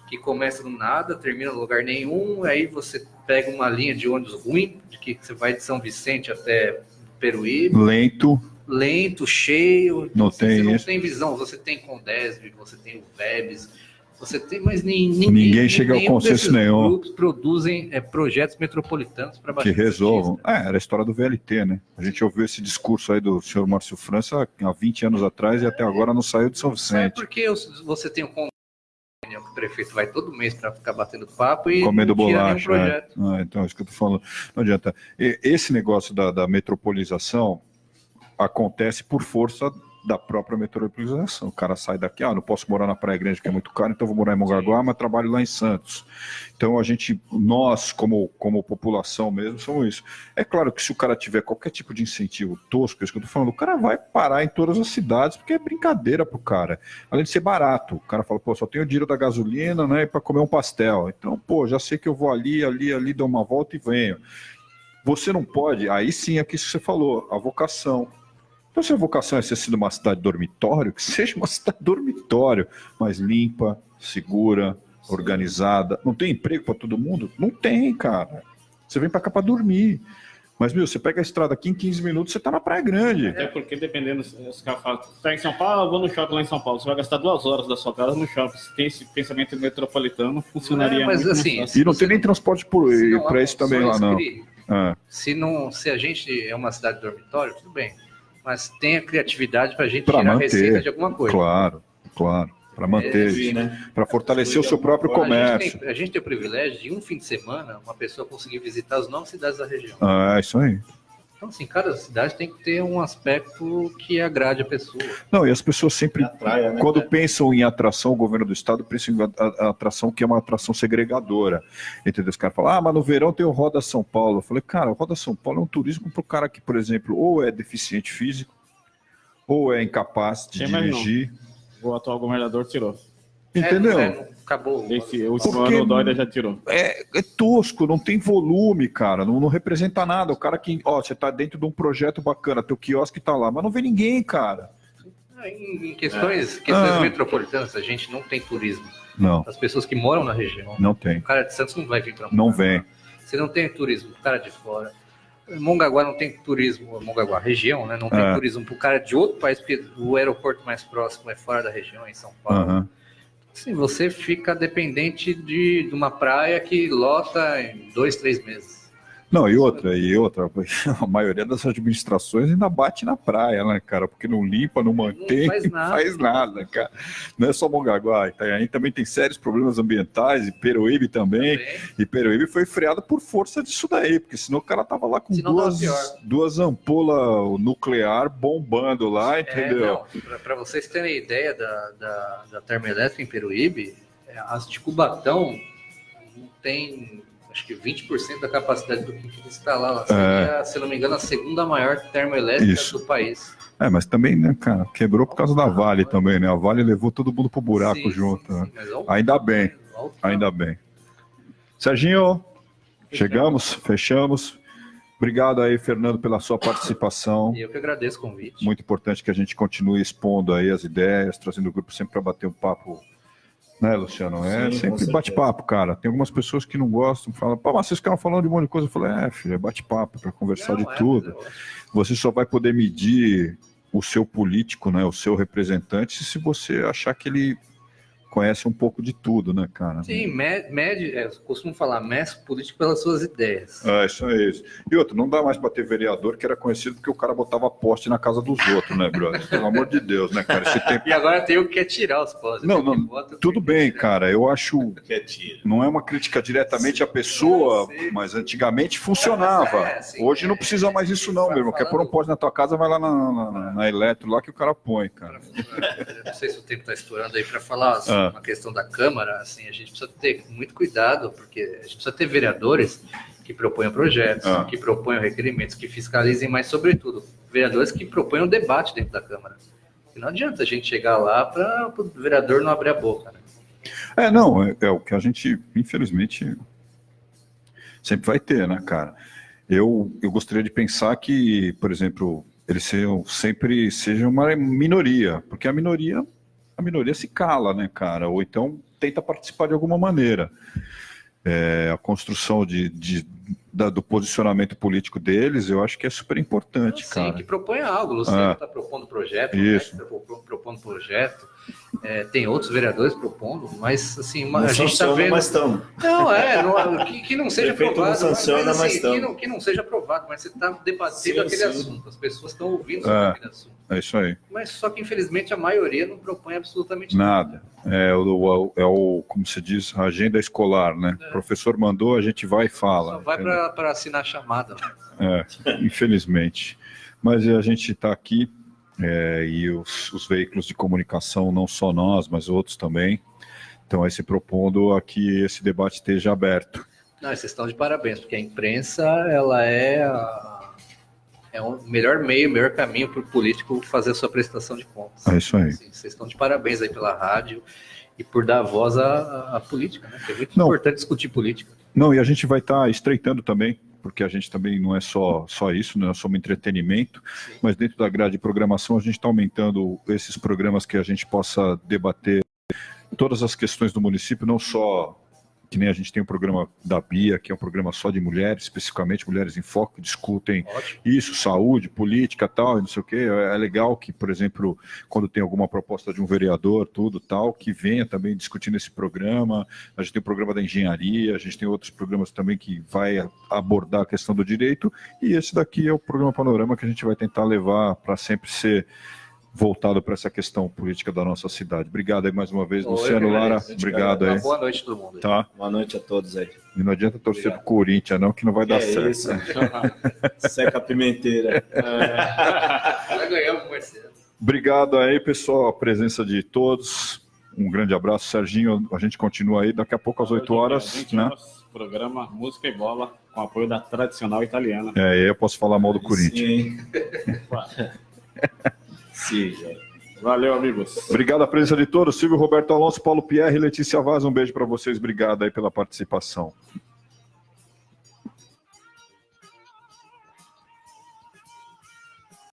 que começa no nada, termina no lugar nenhum, aí você pega uma linha de ônibus ruim, de que você vai de São Vicente até Peruíbe. Lento, cheio. Não você tem não tem visão. Você tem Condesb, você tem o Vebs, você tem, mas ninguém chega ao consenso nenhum. Grupos produzem projetos metropolitanos para que resolvam. Era a história do VLT, né? A gente ouviu esse discurso aí do senhor Márcio França há 20 anos atrás e até agora não saiu de São Vicente. Porque você tem um convênio que o prefeito vai todo mês para ficar batendo papo e comendo não tira nenhum bolacha. projeto. Então, é isso que eu tô falando. Não adianta. Esse negócio da metropolização acontece por força da própria metropolização. O cara sai daqui, não posso morar na Praia Grande, que é muito caro, então vou morar em Mongaguá, mas trabalho lá em Santos. Então nós, como população mesmo, somos isso. É claro que se o cara tiver qualquer tipo de incentivo tosco, é isso que eu tô falando, o cara vai parar em todas as cidades, porque é brincadeira pro cara. Além de ser barato, o cara fala, só tenho o dinheiro da gasolina, né, para comer um pastel. Então, já sei que eu vou ali, dou uma volta e venho. Você não pode, aí sim é que isso que você falou, a vocação. Então, se a vocação é ser sido uma cidade dormitório, que seja uma cidade dormitório, mas limpa, segura, organizada. Não tem emprego para todo mundo? Não tem, cara. Você vem para cá para dormir. Mas, você pega a estrada aqui em 15 minutos, você tá na Praia Grande. Até porque, dependendo, os caras falam, tá em São Paulo, eu vou no shopping lá em São Paulo. Você vai gastar 2 horas da sua casa no shopping. Se tem esse pensamento metropolitano, funcionaria muito assim, fácil. E não tem nem transporte para isso também lá, não. Se a gente é uma cidade dormitório, tudo bem. Mas tenha criatividade para a gente tirar a receita de alguma coisa. Claro. Para manter isso, né? Para fortalecer o seu próprio comércio. A gente tem o privilégio de um fim de semana uma pessoa conseguir visitar as 9 cidades da região. Isso aí. Então, assim, cada cidade tem que ter um aspecto que agrade a pessoa. Não, e as pessoas sempre, quando pensam em atração, o governo do estado pensa em atração que é uma atração segregadora. Entendeu? Os caras falam, mas no verão tem o Roda São Paulo. Eu falei, cara, o Roda São Paulo é um turismo para o cara que, por exemplo, ou é deficiente físico, ou é incapaz de dirigir. O atual governador tirou. Entendeu? Acabou. Esse último ano o Dória já tirou. É tosco, não tem volume, cara. Não representa nada. O cara que, você tá dentro de um projeto bacana, teu quiosque tá lá, mas não vê ninguém, cara. Em questões metropolitanas, a gente não tem turismo. Não. As pessoas que moram na região. Não tem. O cara de Santos não vai vir para Não vem. Você não tem turismo pro cara de fora. Mongaguá não tem turismo, Mongaguá, região, né? Não tem turismo pro cara de outro país, porque o aeroporto mais próximo é fora da região, em São Paulo. Assim, você fica dependente de uma praia que lota em 2-3 meses. Não, e outra, a maioria das administrações ainda bate na praia, né, cara? Porque não limpa, não mantém, não faz nada, cara. Não é só Mongaguá, Itanhaém também tem sérios problemas ambientais, e Peruíbe também. E Peruíbe foi freado por força disso daí, porque senão o cara tava lá com duas ampolas nuclear bombando lá, entendeu? Para vocês terem ideia da termoelétrica em Peruíbe, as de Cubatão não tem... acho que 20% da capacidade do que está lá. Seria, se não me engano, a segunda maior termoelétrica do país. Mas também, né, cara, quebrou por causa da Vale também, né? A Vale levou todo mundo pro buraco junto. Sim, ainda bem. Serginho, chegamos, fechamos. Obrigado aí, Fernando, pela sua participação. Eu que agradeço o convite. Muito importante que a gente continue expondo aí as ideias, trazendo o grupo sempre para bater um papo Né, Luciano? É Sim, sempre bate-papo, cara. Tem algumas pessoas que não gostam, falam, pô, mas vocês ficaram falando de um monte de coisa. Eu falei, filho, é bate-papo para conversar de tudo. Você só vai poder medir o seu político, né, o seu representante, se você achar que ele conhece um pouco de tudo, né, cara? Sim, eu costumo falar, mestre político pelas suas ideias. Isso é isso. E outro, não dá mais para ter vereador que era conhecido porque o cara botava poste na casa dos outros, né, brother? Pelo amor de Deus, né, cara? E agora tem o que quer tirar os postes. Não, tudo bem, cara. Eu acho. Não é uma crítica diretamente à pessoa, mas antigamente funcionava. Hoje não precisa mais isso, não, meu irmão. Quer pôr um poste na tua casa, vai lá na Eletro lá que o cara põe, cara. Não sei se o tempo está estourando aí para falar uma questão da Câmara. Assim, a gente precisa ter muito cuidado, porque a gente precisa ter vereadores que proponham projetos, que proponham requerimentos, que fiscalizem, mas, sobretudo, vereadores que proponham debate dentro da Câmara. E não adianta a gente chegar lá para o vereador não abrir a boca, né? É o que a gente, infelizmente, sempre vai ter, né, cara? Eu gostaria de pensar que, por exemplo, eles sempre sejam uma minoria, porque a minoria se cala, né, cara? Ou então tenta participar de alguma maneira. A construção do posicionamento político deles, eu acho que é super importante, cara. Sim, que proponha algo. O Luciano está propondo projeto, Isso. propondo projeto. Tem outros vereadores propondo, mas assim, não a gente está vendo. Mas estamos. Que não seja aprovado. Não sanciona, mas que não seja aprovado, mas você está debatendo aquele assunto. As pessoas estão ouvindo sobre aquele assunto. É isso aí. Mas só que, infelizmente, a maioria não propõe absolutamente nada. Como se diz, a agenda escolar, né? O professor mandou, a gente vai e fala. Só vai para assinar a chamada. Infelizmente. Mas a gente está aqui, e os veículos de comunicação, não só nós, mas outros também, estão aí se propondo a que esse debate esteja aberto. Não, vocês estão de parabéns, porque a imprensa, ela é o melhor meio, o melhor caminho para o político fazer a sua prestação de contas. É isso aí. Assim, vocês estão de parabéns aí pela rádio e por dar voz à política, né? É muito importante discutir política. Não, e a gente vai estar estreitando também, porque a gente também não é só isso, não é só um entretenimento, mas dentro da grade de programação a gente está aumentando esses programas que a gente possa debater todas as questões do município, não só que nem a gente tem o programa da Bia, que é um programa só de mulheres, especificamente Mulheres em Foco, que discutem isso, saúde, política, tal, e não sei o quê. É legal que, por exemplo, quando tem alguma proposta de um vereador, tudo, tal, que venha também discutir nesse programa. A gente tem o programa da engenharia, a gente tem outros programas também que vai abordar a questão do direito, e esse daqui é o programa Panorama que a gente vai tentar levar para sempre ser voltado para essa questão política da nossa cidade. Obrigado aí mais uma vez, Luciano, Lara. Obrigado aí. Boa noite a todo mundo. Tá. Boa noite a todos aí. E não adianta torcer pro Corinthians, não, que não vai dar certo. Isso. Seca a pimenteira. Vai ganhar, Marcelo. Obrigado aí, pessoal, a presença de todos. Um grande abraço, Serginho. A gente continua aí daqui a pouco às 8 horas, né? Programa Música e Bola, com apoio da Tradicional Italiana. Eu posso falar mal do Corinthians. Sim, valeu, amigos. Obrigado a presença de todos. Silvio Roberto Alonso, Paulo Pierre e Letícia Vaz. Um beijo para vocês. Obrigado aí pela participação.